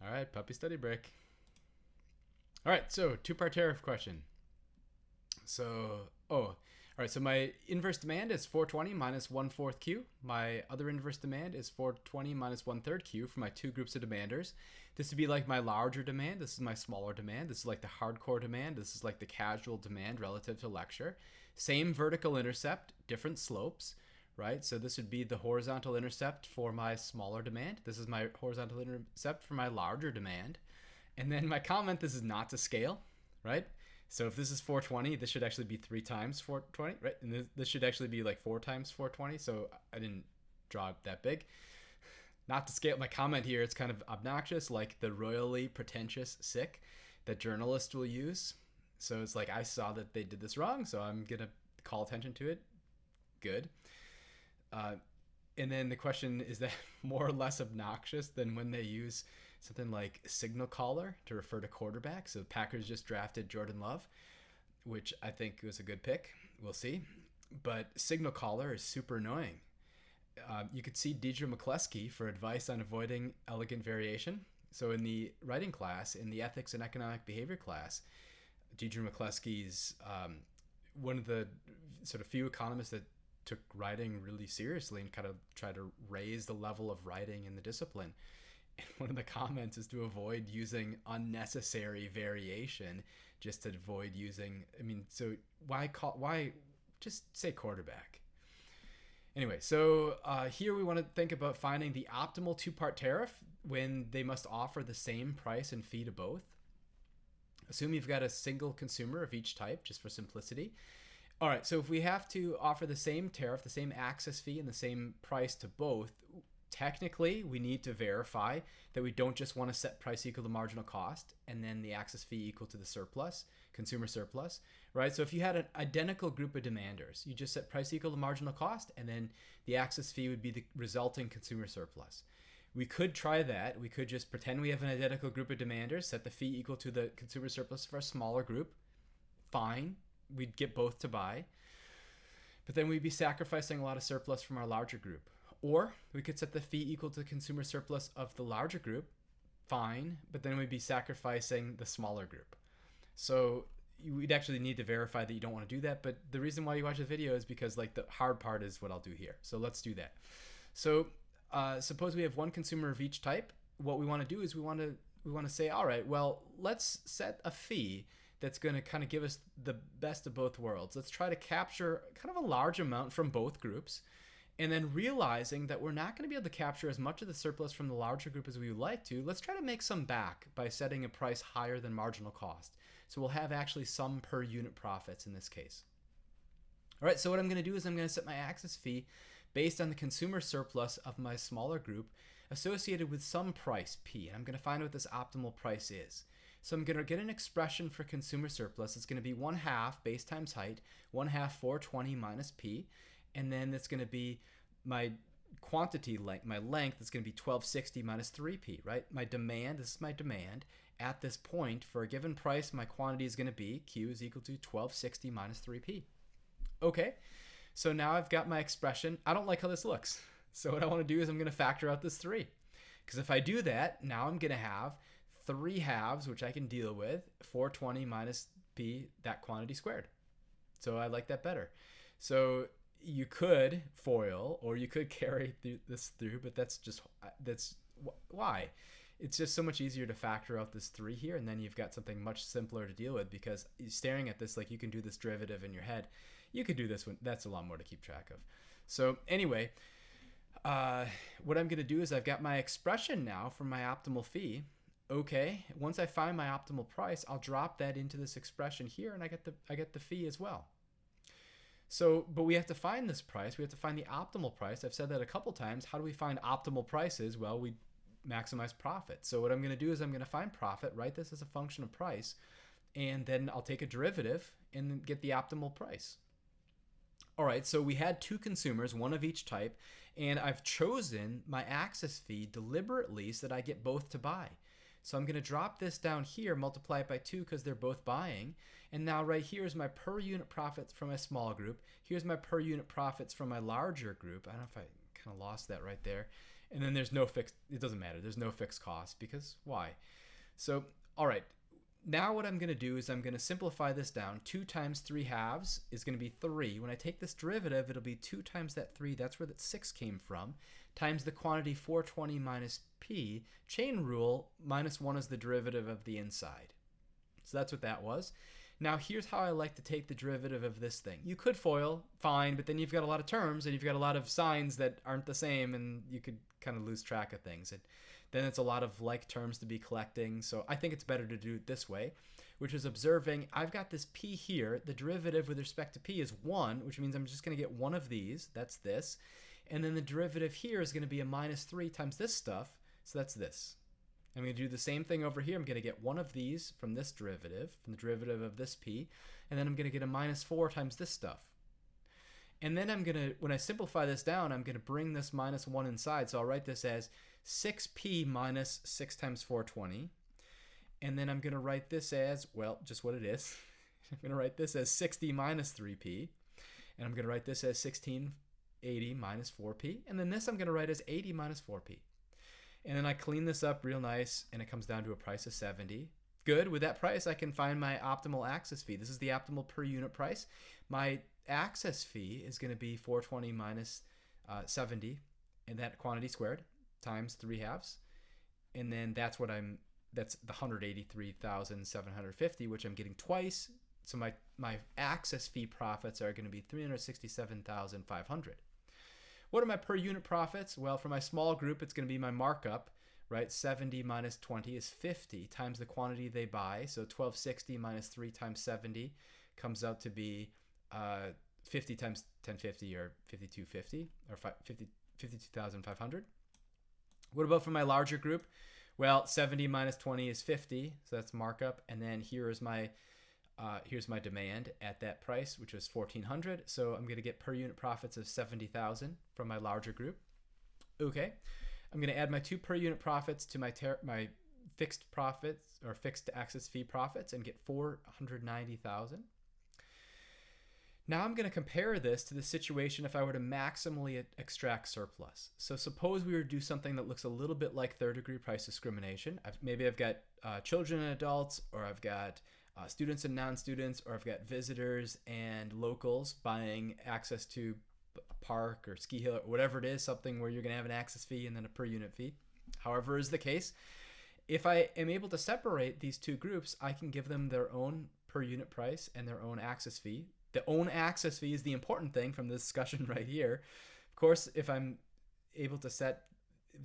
All right, puppy study break. All right, so 2-part tariff question. All right, so my inverse demand is 420 minus 1/4 Q. My other inverse demand is 420 minus 1/3 Q for my 2 groups of demanders. This would be like my larger demand. This is my smaller demand. This is like the hardcore demand. This is like the casual demand relative to lecture. Same vertical intercept, different slopes, right? So this would be the horizontal intercept for my smaller demand. This is my horizontal intercept for my larger demand. And then my comment, this is not to scale, right? So if this is 420, this should actually be 3 times 420, right? And this should actually be like 4 times 420. So I didn't draw it that big. Not to scale. My comment here, it's kind of obnoxious, like the royally pretentious sick that journalists will use. So it's like, I saw that they did this wrong, so I'm going to call attention to it. Good. And then the question, is that more or less obnoxious than when they use something like signal caller to refer to quarterback? So the Packers just drafted Jordan Love, which I think was a good pick. We'll see. But signal caller is super annoying. You could see Deidre McCleskey for advice on avoiding elegant variation. So in the writing class, in the ethics and economic behavior class, Deidre McCleskey's one of the sort of few economists that took writing really seriously and kind of tried to raise the level of writing in the discipline. And one of the comments is to avoid using unnecessary variation, just to avoid using, so why just say quarterback? Anyway, so here we want to think about finding the optimal 2-part tariff when they must offer the same price and fee to both. Assume you've got a single consumer of each type, just for simplicity. All right, so if we have to offer the same tariff, the same access fee, and the same price to both, technically we need to verify that we don't just want to set price equal to marginal cost and then the access fee equal to the surplus, consumer surplus, right? So if you had an identical group of demanders, you just set price equal to marginal cost and then the access fee would be the resulting consumer surplus. We could try that. We could just pretend we have an identical group of demanders, set the fee equal to the consumer surplus for a smaller group. Fine. We'd get both to buy. But then we'd be sacrificing a lot of surplus from our larger group. Or we could set the fee equal to the consumer surplus of the larger group. Fine. But then we'd be sacrificing the smaller group. So we'd actually need to verify that you don't want to do that. But the reason why you watch the video is because the hard part is what I'll do here. So let's do that. So suppose we have one consumer of each type. What we want to do is we want to say, all right, well, let's set a fee that's going to kind of give us the best of both worlds. Let's try to capture kind of a large amount from both groups, and then realizing that we're not going to be able to capture as much of the surplus from the larger group as we would like to, let's try to make some back by setting a price higher than marginal cost. So we'll have actually some per unit profits in this case. All right, so what I'm going to do is I'm going to set my access fee based on the consumer surplus of my smaller group associated with some price P. And I'm going to find what this optimal price is. So I'm going to get an expression for consumer surplus. It's going to be 1/2 base times height, 1/2 420 minus P. And then it's going to be my quantity length, my length is going to be 1260 minus 3P, right? My demand, this is my demand. At this point, for a given price, my quantity is going to be Q is equal to 1260 minus 3P. Okay, so now I've got my expression. I don't like how this looks. So what I want to do is I'm going to factor out this 3. Because if I do that, now I'm going to have 3/2, which I can deal with, 420 minus P, that quantity squared. So I like that better. So you could FOIL or you could carry this through, but that's why. It's just so much easier to factor out this 3 here, and then you've got something much simpler to deal with, because staring at this, like, you can do this derivative in your head. You could do this one. That's a lot more to keep track of. So anyway, what I'm going to do is I've got my expression now for my optimal fee. Okay, once I find my optimal price, I'll drop that into this expression here, and I get the fee as well. So, but we have to find this price. We have to find the optimal price. I've said that a couple times. How do we find optimal prices? Well, we maximize profit. So what I'm going to do is I'm going to find profit, write this as a function of price, and then I'll take a derivative and get the optimal price. All right, so we had 2 consumers, one of each type, and I've chosen my access fee deliberately so that I get both to buy. So I'm going to drop this down here, multiply it by 2 because they're both buying. And now right here is my per unit profits from my small group. Here's my per unit profits from my larger group. I don't know if I kind of lost that right there. And then there's no fixed, it doesn't matter. There's no fixed cost because why? So, all right. Now what I'm going to do is I'm going to simplify this down. 2 times 3/2 is going to be 3. When I take this derivative, it'll be 2 times that 3. That's where that 6 came from. Times the quantity 420 minus P. Chain rule, -1 is the derivative of the inside. So that's what that was. Now here's how I like to take the derivative of this thing. You could FOIL, fine, but then you've got a lot of terms and you've got a lot of signs that aren't the same, and you could kind of lose track of things. And then it's a lot of like terms to be collecting. So I think it's better to do it this way, which is observing I've got this P here. The derivative with respect to P is 1, which means I'm just going to get one of these. That's this. And then the derivative here is going to be a -3 times this stuff. So that's this. I'm going to do the same thing over here. I'm going to get one of these from this derivative, from the derivative of this P. And then I'm going to get a -4 times this stuff. And then I'm going to, when I simplify this down, I'm going to bring this -1 inside. So I'll write this as 6P minus 6 times 420. And then I'm going to write this as, well, just what it is. I'm going to write this as 60 minus 3P. And I'm going to write this as 1680 minus 4P. And then this I'm going to write as 80 minus 4P. And then I clean this up real nice, and it comes down to a price of 70. Good. With that price, I can find my optimal access fee. This is the optimal per unit price. My access fee is going to be 420 minus 70, and that quantity squared times 3/2. And then that's the 183,750, which I'm getting twice. So my access fee profits are going to be 367,500. What are my per unit profits? Well, for my small group, it's going to be my markup, right? 70 minus 20 is 50 times the quantity they buy. So 1260 minus 3 times 70 comes out to be 50 times 1050 or 5250 or 52,500. What about for my larger group? Well, 70 minus 20 is 50, so that's markup. And then here's my demand at that price, which was 1,400. So I'm going to get per unit profits of 70,000 from my larger group. Okay, I'm going to add my 2 per unit profits to my fixed profits or fixed access fee profits and get 490,000. Now I'm going to compare this to the situation if I were to maximally extract surplus. So suppose we were to do something that looks a little bit like third-degree price discrimination. Maybe I've got children and adults, or I've got students and non-students, or I've got visitors and locals buying access to a park or ski hill or whatever it is, something where you're going to have an access fee and then a per unit fee. However is the case, if I am able to separate these 2 groups, I can give them their own per unit price and their own access fee. The own access fee is the important thing from this discussion right here. Of course, if I'm able to set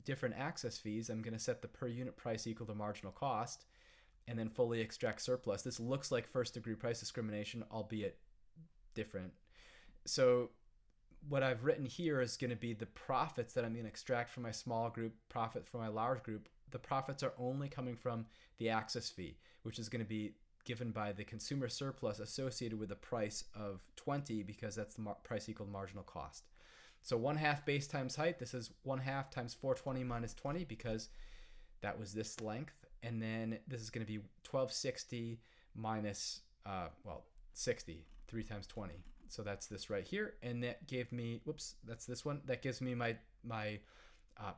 different access fees, I'm going to set the per unit price equal to marginal cost and then fully extract surplus. This looks like first degree price discrimination, albeit different. So what I've written here is going to be the profits that I'm going to extract from my small group, profit from my large group. the profits are only coming from the access fee, which is going to be given by the consumer surplus associated with the price of 20, because that's the price equal to marginal cost. So 1/2 base times height, this is 1/2 times 420 minus 20, because that was this length. And then this is going to be 1260 minus, 60, 3 times 20. So that's this right here. And that gave me, whoops, that's this one. That gives me my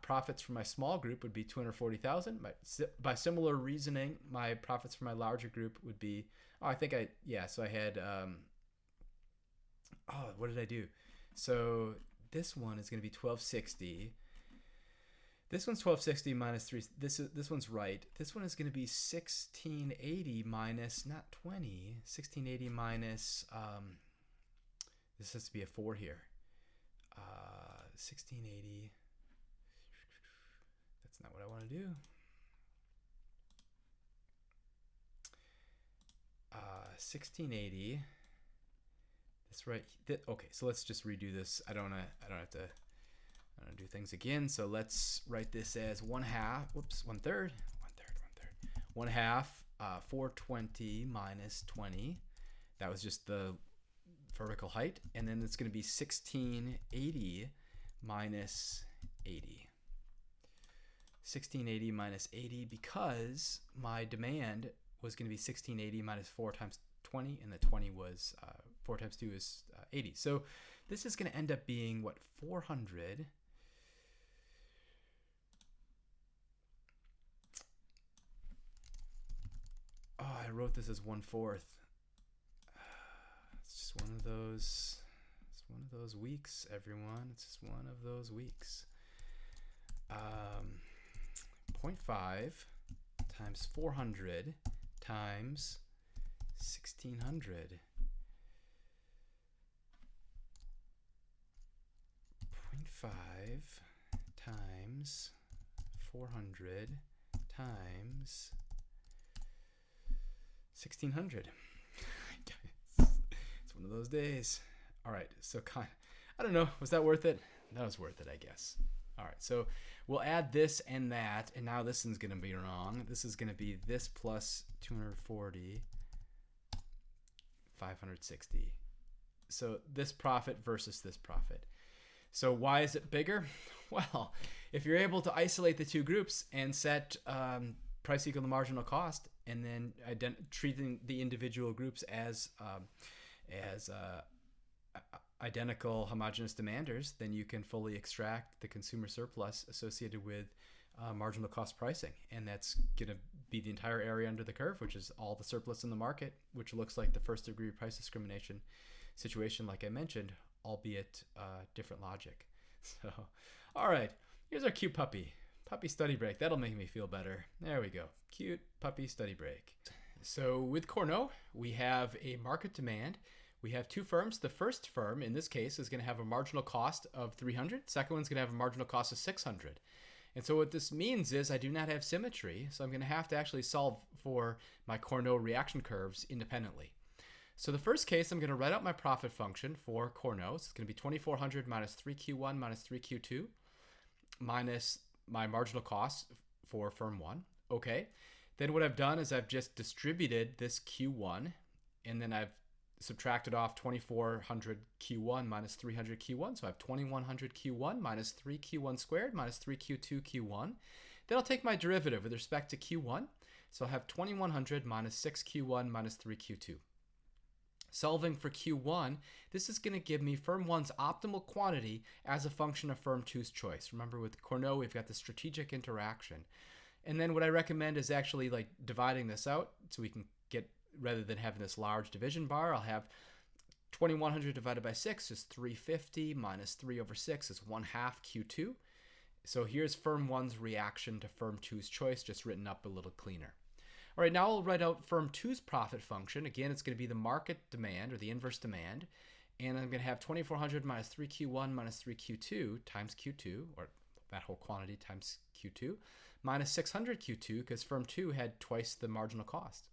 profits for my small group would be 240,000. By similar reasoning, my profits for my larger group would be, so I had, what did I do? So this one is going to be 1260. This one's 1260 minus 3. This one's right. This one is going to be 1680 minus, not 20, 1680 minus, this has to be a 4 here. 1680. That's not what I want to do. 1680. That's right. Okay, so let's just redo this. I don't have to do things again. So let's write this as 1/2. Whoops, 1/3. 1/2. 420 minus 20. That was just the vertical height. And then it's going to be 1680 minus 80. 1680 minus 80, because my demand was going to be 1680 minus 4 times 20, and the 20 was 4 times 2 is 80. So this is going to end up being what, 400. I wrote this as 1/4. It's just one of those. It's one of those weeks, everyone. It's just one of those weeks. 0.5 times 400 times 1600. 0.5 times 400 times 1600. It's one of those days. All right, so I don't know, was that worth it? That was worth it, I guess. All right, so we'll add this and that, and now this one's going to be wrong. This is going to be this plus 240, 560. So this profit versus this profit. So why is it bigger? Well, if you're able to isolate the two groups and set price equal to marginal cost, and then treating the individual groups as identical homogeneous demanders, then you can fully extract the consumer surplus associated with marginal cost pricing. And that's going to be the entire area under the curve, which is all the surplus in the market, which looks like the first degree price discrimination situation, like I mentioned, albeit different logic. So, all right, here's our cute puppy. Puppy study break. That'll make me feel better. There we go. Cute puppy study break. So with Cournot, we have a market demand. We have two firms. The first firm, in this case, is going to have a marginal cost of 300. Second one's going to have a marginal cost of 600. And so what this means is I do not have symmetry, so I'm going to have to actually solve for my Cournot reaction curves independently. So the first case, I'm going to write out my profit function for Cournot. It's going to be 2400 minus 3Q1 minus 3Q2 minus my marginal cost for firm 1. Okay. Then what I've done is I've just distributed this Q1, and then I've subtracted off 2400 Q1 minus 300 Q1. So I have 2100 Q1 minus 3Q1 squared minus 3Q2 Q1. Then I'll take my derivative with respect to Q1. So I'll have 2100 minus 6Q1 minus 3Q2. Solving for Q1, this is going to give me firm 1's optimal quantity as a function of firm 2's choice. Remember, with Cournot, we've got the strategic interaction. And then what I recommend is actually like dividing this out so we can get, rather than having this large division bar, I'll have 2100 divided by 6 is 350 minus 3 over 6 is 1/2 Q2. So here's firm 1's reaction to firm 2's choice, just written up a little cleaner. All right, now I'll write out firm 2's profit function. Again, it's going to be the market demand or the inverse demand. And I'm going to have 2400 minus 3Q1 minus 3Q2 times Q2, or that whole quantity times Q2, minus 600 Q2 because firm 2 had twice the marginal cost.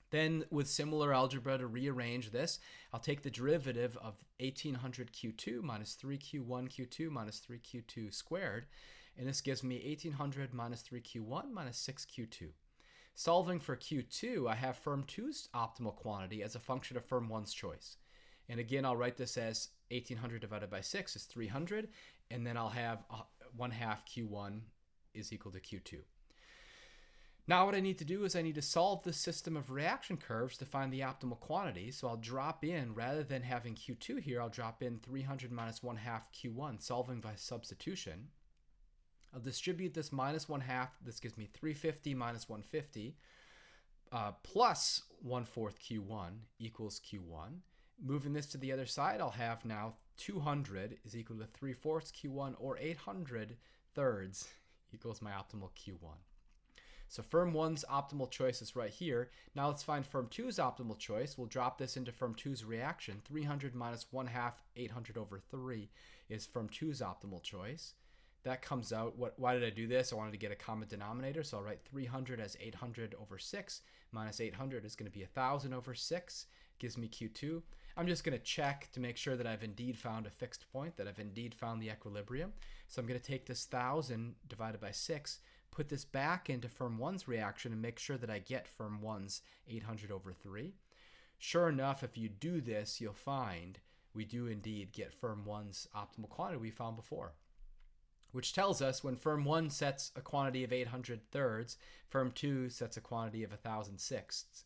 Then with similar algebra to rearrange this, I'll take the derivative of 1800 Q2 minus 3Q1 Q2 minus 3Q2 squared. And this gives me 1800 minus 3Q1 minus 6Q2. Solving for Q2, I have firm 2's optimal quantity as a function of firm 1's choice. And again, I'll write this as 1800 divided by 6 is 300. And then I'll have 1 half Q1 is equal to Q2. Now what I need to do is I need to solve this system of reaction curves to find the optimal quantity. So I'll drop in, rather than having Q2 here, I'll drop in 300 minus 1 half Q1, solving by substitution. I'll distribute this minus 1 half. This gives me 350 minus 150 plus 1/4 Q1 equals Q1. Moving this to the other side, I'll have now 200 is equal to 3/4 Q1, or 800 thirds equals my optimal Q1. So firm 1's optimal choice is right here. Now let's find firm 2's optimal choice. We'll drop this into firm 2's reaction. 300 minus 1 half 800 over 3 is firm 2's optimal choice. That comes out, why did I do this? I wanted to get a common denominator, so I'll write 300 as 800 over 6 minus 800 is going to be 1000 over 6, gives me Q2. I'm just going to check to make sure that I've indeed found a fixed point, that I've indeed found the equilibrium. So I'm going to take this 1000 divided by 6, put this back into firm 1's reaction and make sure that I get firm 1's 800 over 3. Sure enough, if you do this, you'll find we do indeed get firm 1's optimal quantity we found before, which tells us when firm 1 sets a quantity of 800 thirds, firm 2 sets a quantity of 1000 sixths.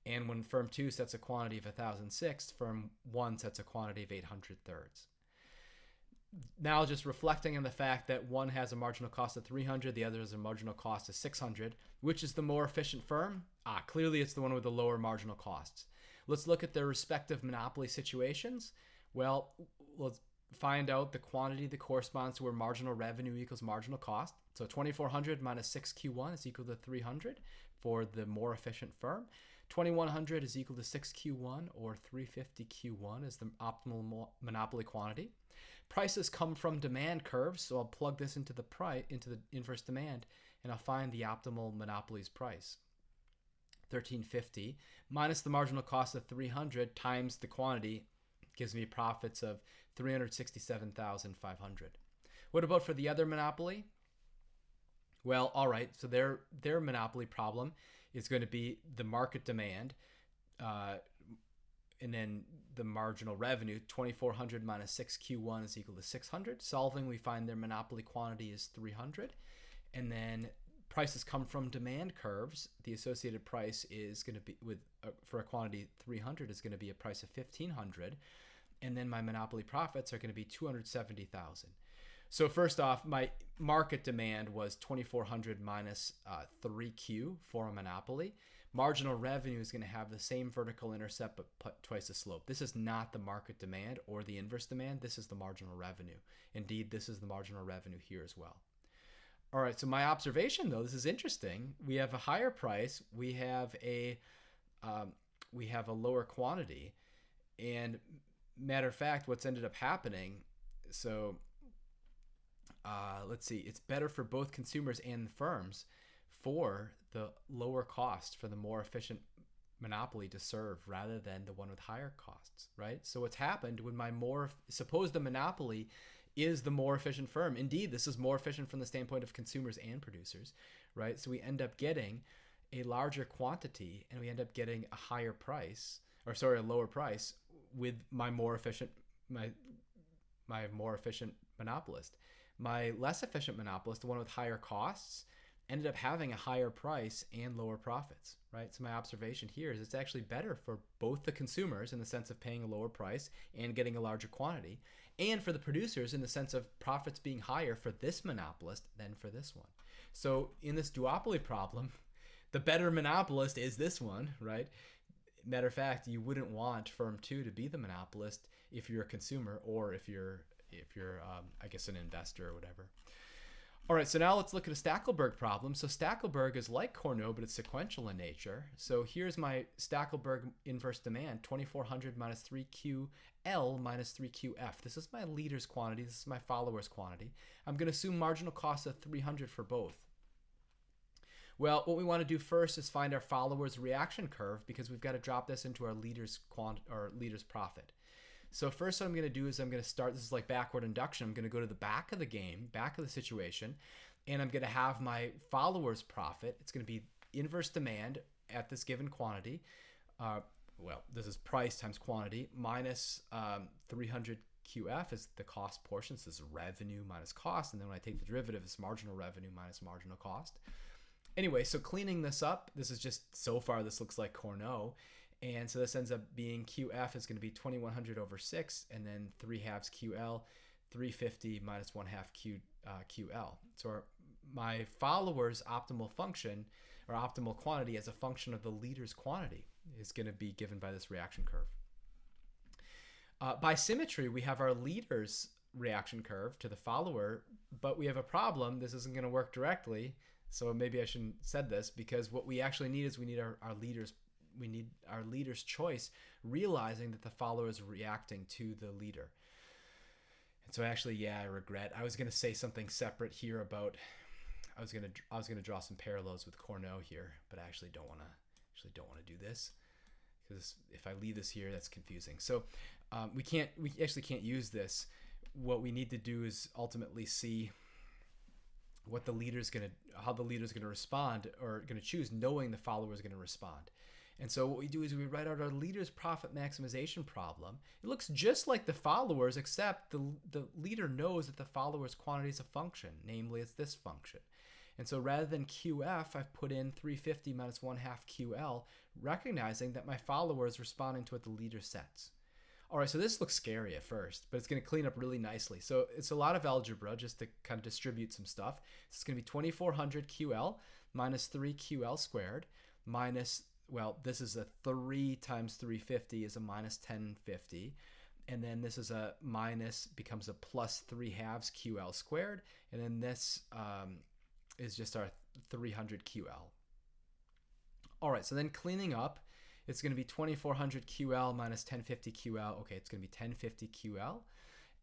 And when firm 2 sets a quantity of 1000 sixths, firm 1 sets a quantity of 800 thirds. Now just reflecting on the fact that one has a marginal cost of 300, the other has a marginal cost of 600, which is the more efficient firm? Clearly it's the one with the lower marginal costs. Let's look at their respective monopoly situations. Well, let's find out the quantity that corresponds to where marginal revenue equals marginal cost. So 2400 minus 6Q1 is equal to 300 for the more efficient firm. 2100 is equal to 6Q1, or 350Q1 is the optimal monopoly quantity. Prices come from demand curves, so I'll plug this into the inverse demand, and I'll find the optimal monopoly's price. 1350 minus the marginal cost of 300 times the quantity gives me profits of 367,500. What about for the other monopoly? Well, all right, so their monopoly problem is going to be the market demand, and then the marginal revenue. 2400 minus 6Q1 is equal to 600. Solving, we find their monopoly quantity is 300. And then prices come from demand curves. The associated price is going to be, for a quantity 300, is going to be a price of 1500. And then my monopoly profits are going to be 270,000. So first off, my market demand was 2400 minus 3Q for a monopoly. Marginal revenue is going to have the same vertical intercept but twice the slope. This is not the market demand or the inverse demand. This is the marginal revenue. Indeed, this is the marginal revenue here as well. All right, so my observation, though, this is interesting. We have a higher price. We have a lower quantity. And matter of fact, what's ended up happening, so let's see, it's better for both consumers and firms for the lower cost, for the more efficient monopoly to serve rather than the one with higher costs, right? So what's happened when suppose the monopoly is the more efficient firm. Indeed, this is more efficient from the standpoint of consumers and producers, right? So we end up getting a larger quantity and we end up getting a higher price, or sorry, a lower price with my more efficient monopolist. My less efficient monopolist, the one with higher costs, ended up having a higher price and lower profits, right? So my observation here is it's actually better for both the consumers in the sense of paying a lower price and getting a larger quantity, and for the producers in the sense of profits being higher for this monopolist than for this one. So in this duopoly problem, the better monopolist is this one, right? Matter of fact, you wouldn't want firm 2 to be the monopolist if you're a consumer, or if you're I guess an investor or whatever. All right, so now let's look at a Stackelberg problem. So Stackelberg is like Cournot, but it's sequential in nature. So here's my Stackelberg inverse demand, 2400 minus 3QL minus 3QF. This is my leader's quantity. This is my follower's quantity. I'm going to assume marginal cost of 300 for both. Well, what we want to do first is find our follower's reaction curve, because we've got to drop this into our leader's profit. So first what I'm going to do is I'm going to start, this is like backward induction. I'm going to go to the back of the game, back of the situation, and I'm going to have my followers profit. It's going to be inverse demand at this given quantity. Well, this is price times quantity minus 300 QF is the cost portion. So this is revenue minus cost. And then when I take the derivative, it's marginal revenue minus marginal cost. Anyway, so cleaning this up, this is just, so far this looks like Cournot. And so this ends up being QF is going to be 2100 over 6, and then 3/2 QL, 350 minus 1/2 QL. So my followers' optimal function, or optimal quantity as a function of the leader's quantity, is going to be given by this reaction curve. By symmetry, we have our leader's reaction curve to the follower, but we have a problem. This isn't going to work directly. So maybe I shouldn't have said this, because what we actually need is we need our leader's choice, realizing that the follower is reacting to the leader. And so actually, I regret. I was going to say something separate here about, I was going to draw some parallels with Cournot here, but I actually don't want to do this, because if I leave this here, that's confusing. So we actually can't use this. What we need to do is ultimately see what the leader's how the leader's gonna respond, or gonna choose, knowing the follower is gonna respond. And so what we do is we write out our leader's profit maximization problem. It looks just like the followers, except the leader knows that the follower's quantity is a function, namely it's this function. And so rather than QF, I've put in 350 minus 1/2 QL, recognizing that my follower is responding to what the leader sets. All right, so this looks scary at first, but it's going to clean up really nicely. So it's a lot of algebra just to kind of distribute some stuff. So it's going to be 2400 QL minus 3 QL squared minus, well, this is a 3 times 350 is a minus 1050. And then this is a minus, becomes a plus 3/2 QL squared. And then this is just our 300 QL. All right, so then cleaning up, it's going to be 2400 QL minus 1050 QL. Okay, it's going to be 1050 QL.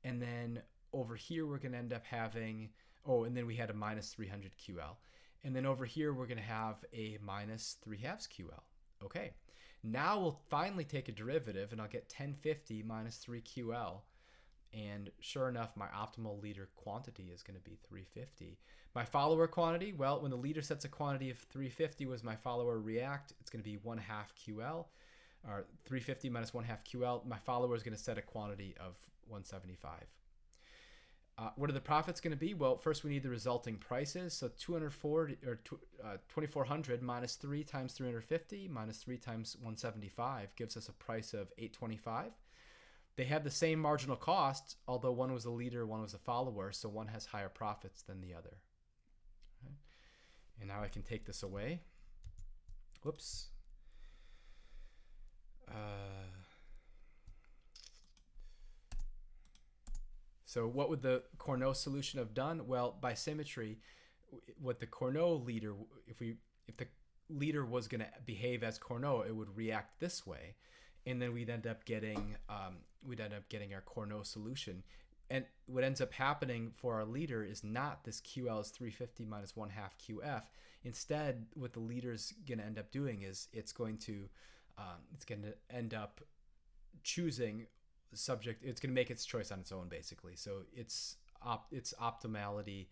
And then over here, we're going to end up having, and then we had a minus 300 QL. And then over here, we're going to have a minus 3/2 QL. Okay, now we'll finally take a derivative, and I'll get 1050 minus 3 QL. And sure enough, my optimal leader quantity is going to be 350. My follower quantity, well, when the leader sets a quantity of 350, was my follower react, it's going to be 1/2 QL, or 350 minus 1/2 QL. My follower is going to set a quantity of 175. What are the profits going to be? Well, first we need the resulting prices. So 2400 minus 3 times 350 minus 3 times 175 gives us a price of 825. They have the same marginal cost, although one was a leader, one was a follower, so one has higher profits than the other. Okay. And now I can take this away. Whoops. So what would the Cournot solution have done? Well, by symmetry, what the Cournot leader, if the leader was going to behave as Cournot, it would react this way. And then we'd end up getting our Cournot solution. And what ends up happening for our leader is not this QL is 350 minus 1/2 QF. Instead, what the leader's going to end up doing is it's going to end up choosing subject. It's going to make its choice on its own, basically. So its optimality,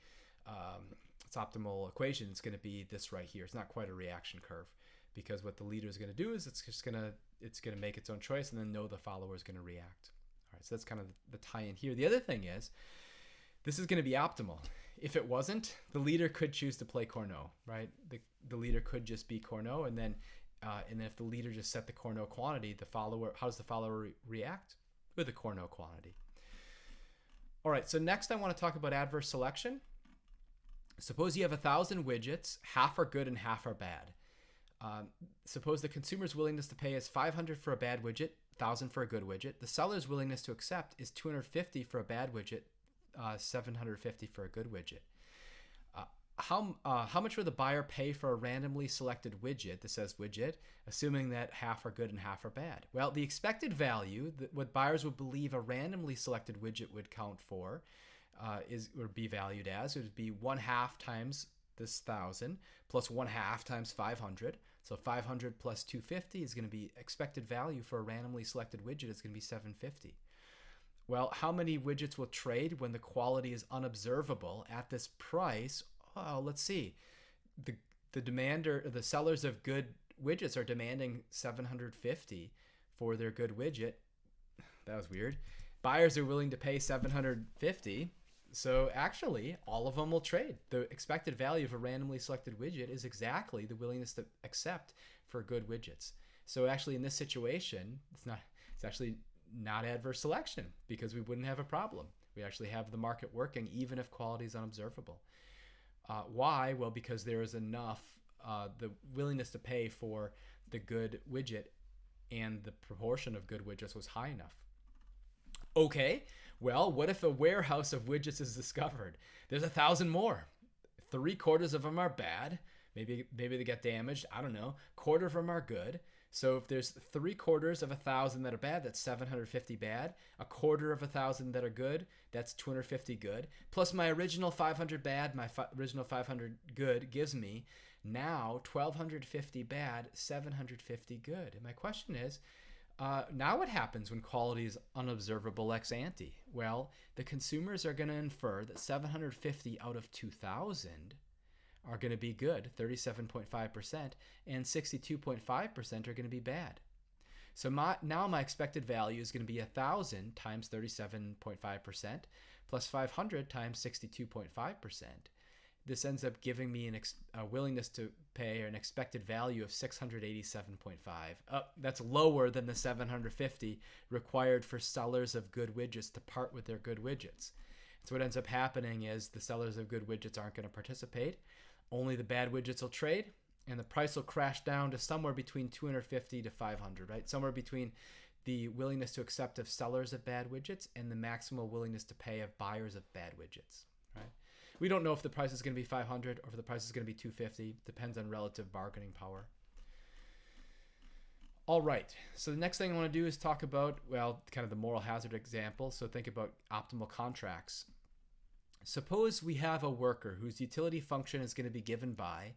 its optimal equation is going to be this right here. It's not quite a reaction curve, because what the leader is going to do is it's going to make its own choice and then know the follower is going to react. All right, so that's kind of the tie-in here. The other thing is, this is going to be optimal. If it wasn't, the leader could choose to play Cournot, right? The leader could just be Cournot, and then if the leader just set the Cournot quantity, how does the follower react? With a Cournot quantity. All right, so next I want to talk about adverse selection. Suppose you have 1,000 widgets, half are good and half are bad. Suppose the consumer's willingness to pay is 500 for a bad widget, 1,000 for a good widget. The seller's willingness to accept is 250 for a bad widget, 750 for a good widget. How much would the buyer pay for a randomly selected widget that says widget, assuming that half are good and half are bad? Well, the expected value, what buyers would believe a randomly selected widget would count for, would be valued as, it would be 1/2 times this 1,000 plus 1/2 times 500. So 500 plus 250 is going to be expected value for a randomly selected widget is going to be 750. Well, how many widgets will trade when the quality is unobservable at this price? Oh, let's see. The demander, the sellers of good widgets are demanding 750 for their good widget. That was weird. Buyers are willing to pay 750. So actually, all of them will trade. The expected value of a randomly selected widget is exactly the willingness to accept for good widgets. So actually, in this situation, it's actually not adverse selection because we wouldn't have a problem. We actually have the market working even if quality is unobservable. Why? Well, because there is enough, the willingness to pay for the good widget and the proportion of good widgets was high enough. Okay, well, what if a warehouse of widgets is discovered? There's 1,000 more. 3/4 of them are bad. Maybe they get damaged. I don't know. 1/4 of them are good. So if there's 3/4 of 1,000 that are bad, that's 750 bad. 1/4 of 1,000 that are good, that's 250 good. Plus my original 500 bad, my original 500 good gives me now 1,250 bad, 750 good. And my question is, now what happens when quality is unobservable ex ante? Well, the consumers are going to infer that 750 out of 2,000 are going to be good, 37.5%, and 62.5% are going to be bad. So now my expected value is going to be 1,000 times 37.5% plus 500 times 62.5%. This ends up giving me a willingness to pay, or an expected value of 687.5. That's lower than the 750 required for sellers of good widgets to part with their good widgets. So what ends up happening is the sellers of good widgets aren't going to participate. Only the bad widgets will trade, and the price will crash down to somewhere between 250 to 500, right? Somewhere between the willingness to accept of sellers of bad widgets and the maximal willingness to pay of buyers of bad widgets, right? We don't know if the price is going to be 500 or if the price is going to be 250. Depends on relative bargaining power. All right, so the next thing I want to do is talk about, well, kind of the moral hazard example. So think about optimal contracts. Suppose we have a worker whose utility function is going to be given by,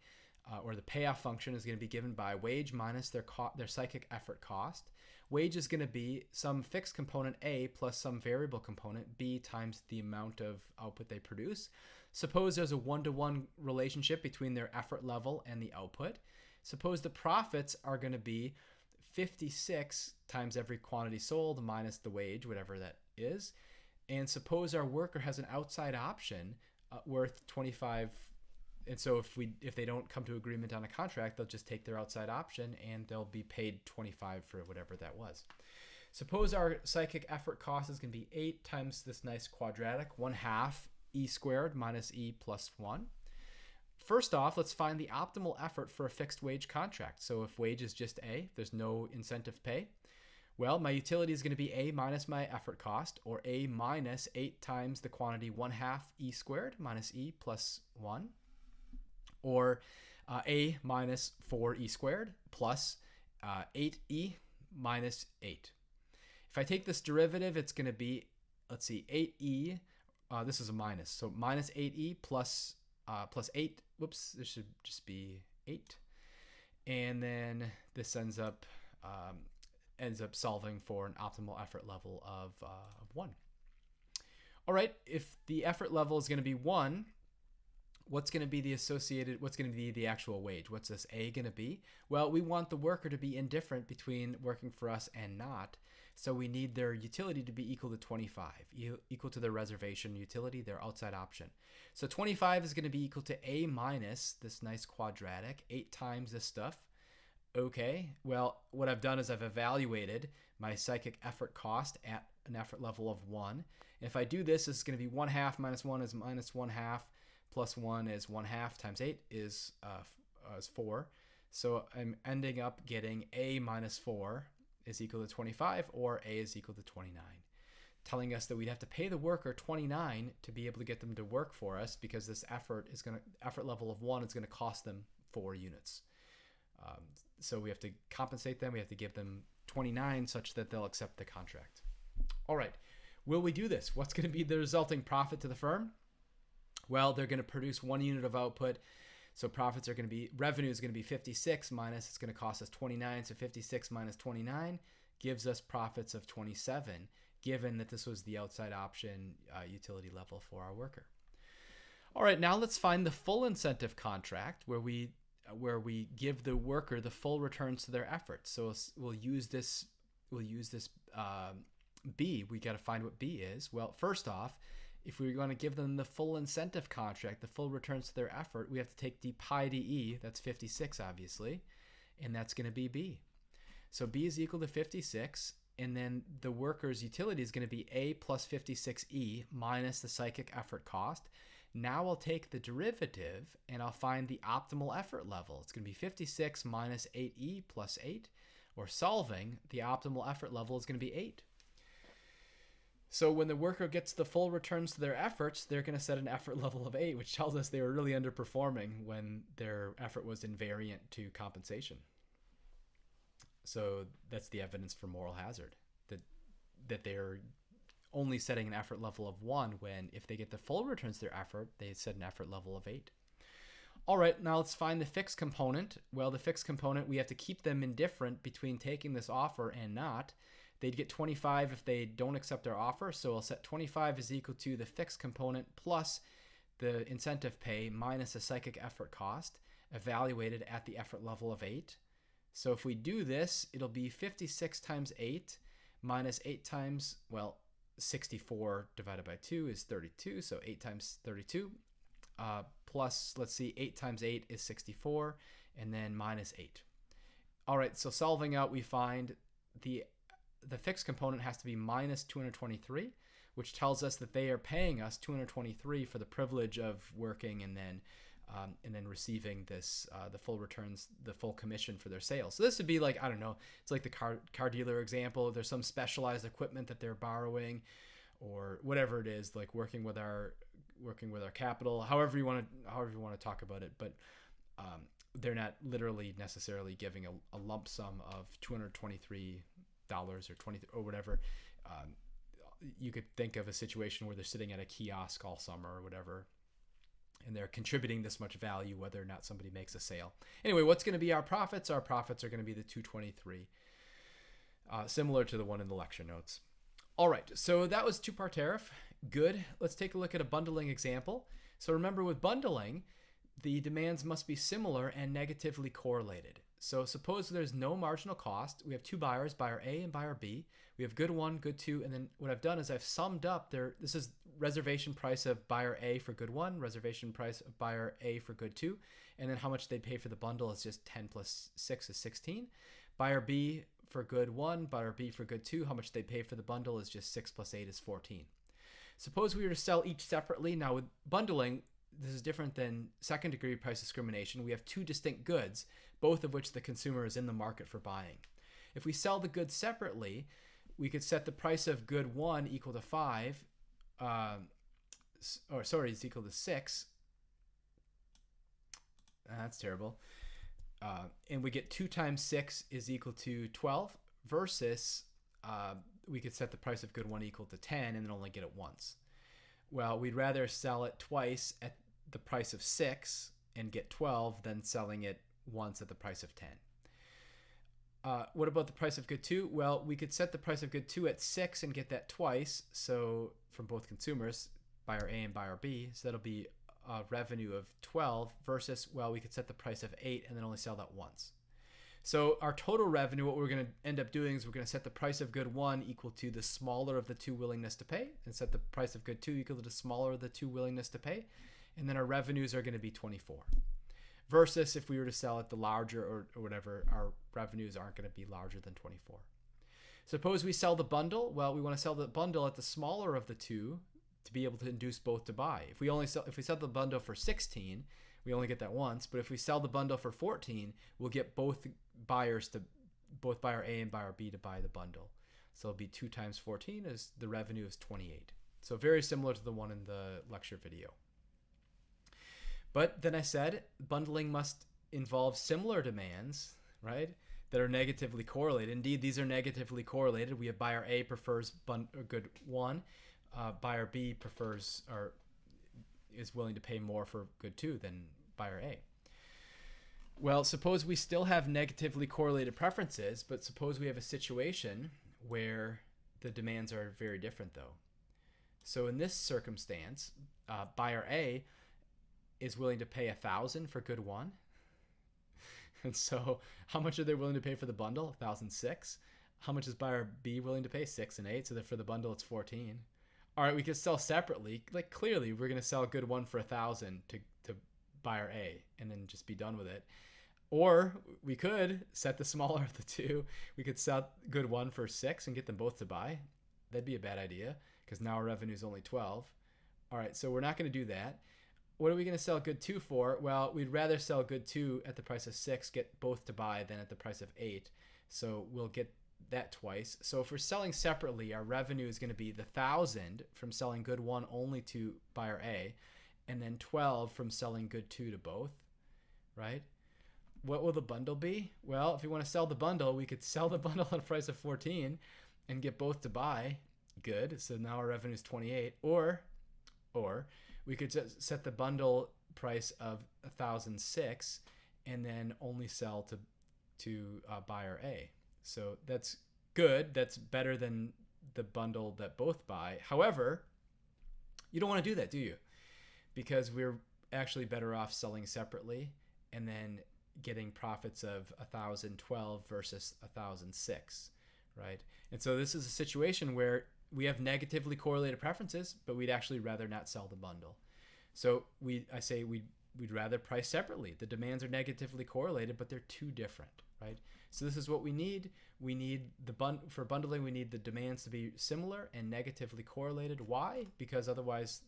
or the payoff function is going to be given by wage minus their psychic effort cost. Wage is going to be some fixed component A plus some variable component B times the amount of output they produce. Suppose there's a 1-to-1 relationship between their effort level and the output. Suppose the profits are going to be 56 times every quantity sold minus the wage, whatever that is. And suppose our worker has an outside option worth 25. And so if they don't come to agreement on a contract, they'll just take their outside option and they'll be paid 25 for whatever that was. Suppose our psychic effort cost is going to be 8 times this nice quadratic, 1/2 E squared minus E plus 1. First off, let's find the optimal effort for a fixed wage contract. So if wage is just A, there's no incentive pay. Well, my utility is going to be A minus my effort cost, or A minus 8 times the quantity 1/2 E squared minus E plus 1, or A minus 4E squared plus 8E minus 8. If I take this derivative, it's going to be, let's see, 8E, this is a minus, so minus 8E plus 8, whoops, this should just be 8. And then this ends up solving for an optimal effort level of 1. All right, if the effort level is going to be 1, what's going to be the actual wage? What's this A going to be? Well, we want the worker to be indifferent between working for us and not. So we need their utility to be equal to 25, equal to their reservation utility, their outside option. So 25 is going to be equal to A minus this nice quadratic, 8 times this stuff. Okay, well, what I've done is I've evaluated my psychic effort cost at an effort level of 1. If I do this, it's going to be 1/2 minus 1 is minus 1/2 plus 1 is 1/2 times 8 is 4. So I'm ending up getting A minus 4 is equal to 25, or A is equal to 29, telling us that we'd have to pay the worker 29 to be able to get them to work for us, because this effort level of 1 is going to cost them 4 units. So we have to compensate them. We have to give them 29 such that they'll accept the contract. All right, will we do this? What's going to be the resulting profit to the firm? Well, they're going to produce 1 unit of output. So revenue is going to be 56 minus, it's going to cost us 29. So 56 minus 29 gives us profits of 27. given that this was the outside option utility level for our worker. All right, now let's find the full incentive contract where we give the worker the full returns to their efforts. So we'll use this B. We got to find what B is. Well, first off, if we're going to give them the full incentive contract, the full returns to their effort, we have to take d pi dE, that's 56 obviously, and that's going to be B. So B is equal to 56, and then the worker's utility is going to be A plus 56E minus the psychic effort cost. Now I'll take the derivative and I'll find the optimal effort level. It's going to be 56 minus 8E plus 8, or solving, the optimal effort level is going to be 8. So when the worker gets the full returns to their efforts, they're going to set an effort level of 8, which tells us they were really underperforming when their effort was invariant to compensation. So that's the evidence for moral hazard, that they're only setting an effort level of 1 when, if they get the full returns to their effort, they set an effort level of 8. All right, now let's find the fixed component. Well, the fixed component, we have to keep them indifferent between taking this offer and not. They'd get 25 if they don't accept our offer, so I'll set 25 is equal to the fixed component plus the incentive pay minus the psychic effort cost, evaluated at the effort level of 8. So if we do this, it'll be 56 times 8 minus 8 times, well, 64 divided by 2 is 32, so 8 times 32, plus, let's see, 8 times 8 is 64, and then minus 8. All right, so solving out, we find the fixed component has to be minus 223, which tells us that they are paying us 223 for the privilege of working and then receiving this the full returns, the full commission for their sales. So this would be like, I don't know, it's like the car dealer example. There's some specialized equipment that they're borrowing, or whatever it is, like working with our capital, however you want to talk about it, but they're not literally necessarily giving a lump sum of $223 or 20 or whatever. You could think of a situation where they're sitting at a kiosk all summer or whatever, and they're contributing this much value whether or not somebody makes a sale. Anyway, what's going to be our profits? Our profits are going to be the 223, similar to the one in the lecture notes. All right, so that was two-part tariff. Good. Let's take a look at a bundling example. So remember, with bundling, the demands must be similar and negatively correlated. So suppose there's no marginal cost. We have two buyers, buyer A and buyer B. We have good 1, good 2, and then what I've done is I've summed up this is reservation price of buyer A for good 1, reservation price of buyer A for good 2, and then how much they pay for the bundle is just 10 plus 6 is 16. Buyer B for good 1, buyer B for good 2, how much they pay for the bundle is just 6 plus 8 is 14. Suppose we were to sell each separately. Now with bundling, this is different than second degree price discrimination. We have two distinct goods, both of which the consumer is in the market for buying. If we sell the goods separately, we could set the price of good 1 equal to 5, it's equal to 6. That's terrible. And we get 2 times 6 is equal to 12, versus we could set the price of good 1 equal to 10 and then only get it once. Well, we'd rather sell it twice at the price of 6 and get 12 than selling it once at the price of 10. What about the price of good 2? Well, we could set the price of good 2 at 6 and get that twice, so from both consumers, buyer A and buyer B, so that'll be a revenue of 12, versus, well, we could set the price of 8 and then only sell that once. So our total revenue, what we're going to end up doing is we're going to set the price of good 1 equal to the smaller of the two willingness to pay, and set the price of good 2 equal to the smaller of the two willingness to pay, and then our revenues are going to be 24. Versus if we were to sell at the larger or whatever, our revenues aren't going to be larger than 24. Suppose we sell the bundle. Well, we want to sell the bundle at the smaller of the two to be able to induce both to buy. If we sell the bundle for 16, we only get that once. But if we sell the bundle for 14, we'll get both buyer A and buyer B to buy the bundle. So it'll be 2 times 14 is the revenue is 28. So very similar to the one in the lecture video. But then I said bundling must involve similar demands, right, that are negatively correlated. Indeed, these are negatively correlated. We have buyer A prefers good 1, buyer B prefers or is willing to pay more for good 2 than buyer A. Well, suppose we still have negatively correlated preferences, but suppose we have a situation where the demands are very different though. So in this circumstance, buyer A is willing to pay 1,000 for good 1. And so how much are they willing to pay for the bundle? 1,006. How much is buyer B willing to pay? 6 and 8. So that for the bundle, it's 14. All right, we could sell separately. Like clearly, we're going to sell good 1 for 1,000 to buyer A and then just be done with it. Or we could set the smaller of the two. We could sell good 1 for 6 and get them both to buy. That'd be a bad idea because now our revenue is only 12. All right, so we're not going to do that. What are we going to sell good 2 for? Well, we'd rather sell good 2 at the price of 6, get both to buy, than at the price of 8. So we'll get that twice. So if we're selling separately, our revenue is going to be the 1,000 from selling good 1 only to buyer A, and then 12 from selling good 2 to both, right? What will the bundle be? Well, if you want to sell the bundle, we could sell the bundle at a price of 14 and get both to buy. Good. So now our revenue is 28. Or we could just set the bundle price of 1,006 and then only sell to buyer A. So that's good. That's better than the bundle that both buy. However, you don't want to do that, do you? Because we're actually better off selling separately and then getting profits of 1,012 versus 1,006, right? And so this is a situation where we have negatively correlated preferences, but we'd actually rather not sell the bundle. So we'd rather price separately. The demands are negatively correlated, but they're too different, right? So this is what we need. We need for bundling, we need the demands to be similar and negatively correlated. Why? Because otherwise,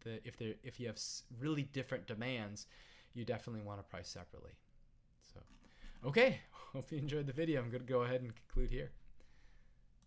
if you have really different demands, you definitely want to price separately. So, okay, hope you enjoyed the video. I'm going to go ahead and conclude here.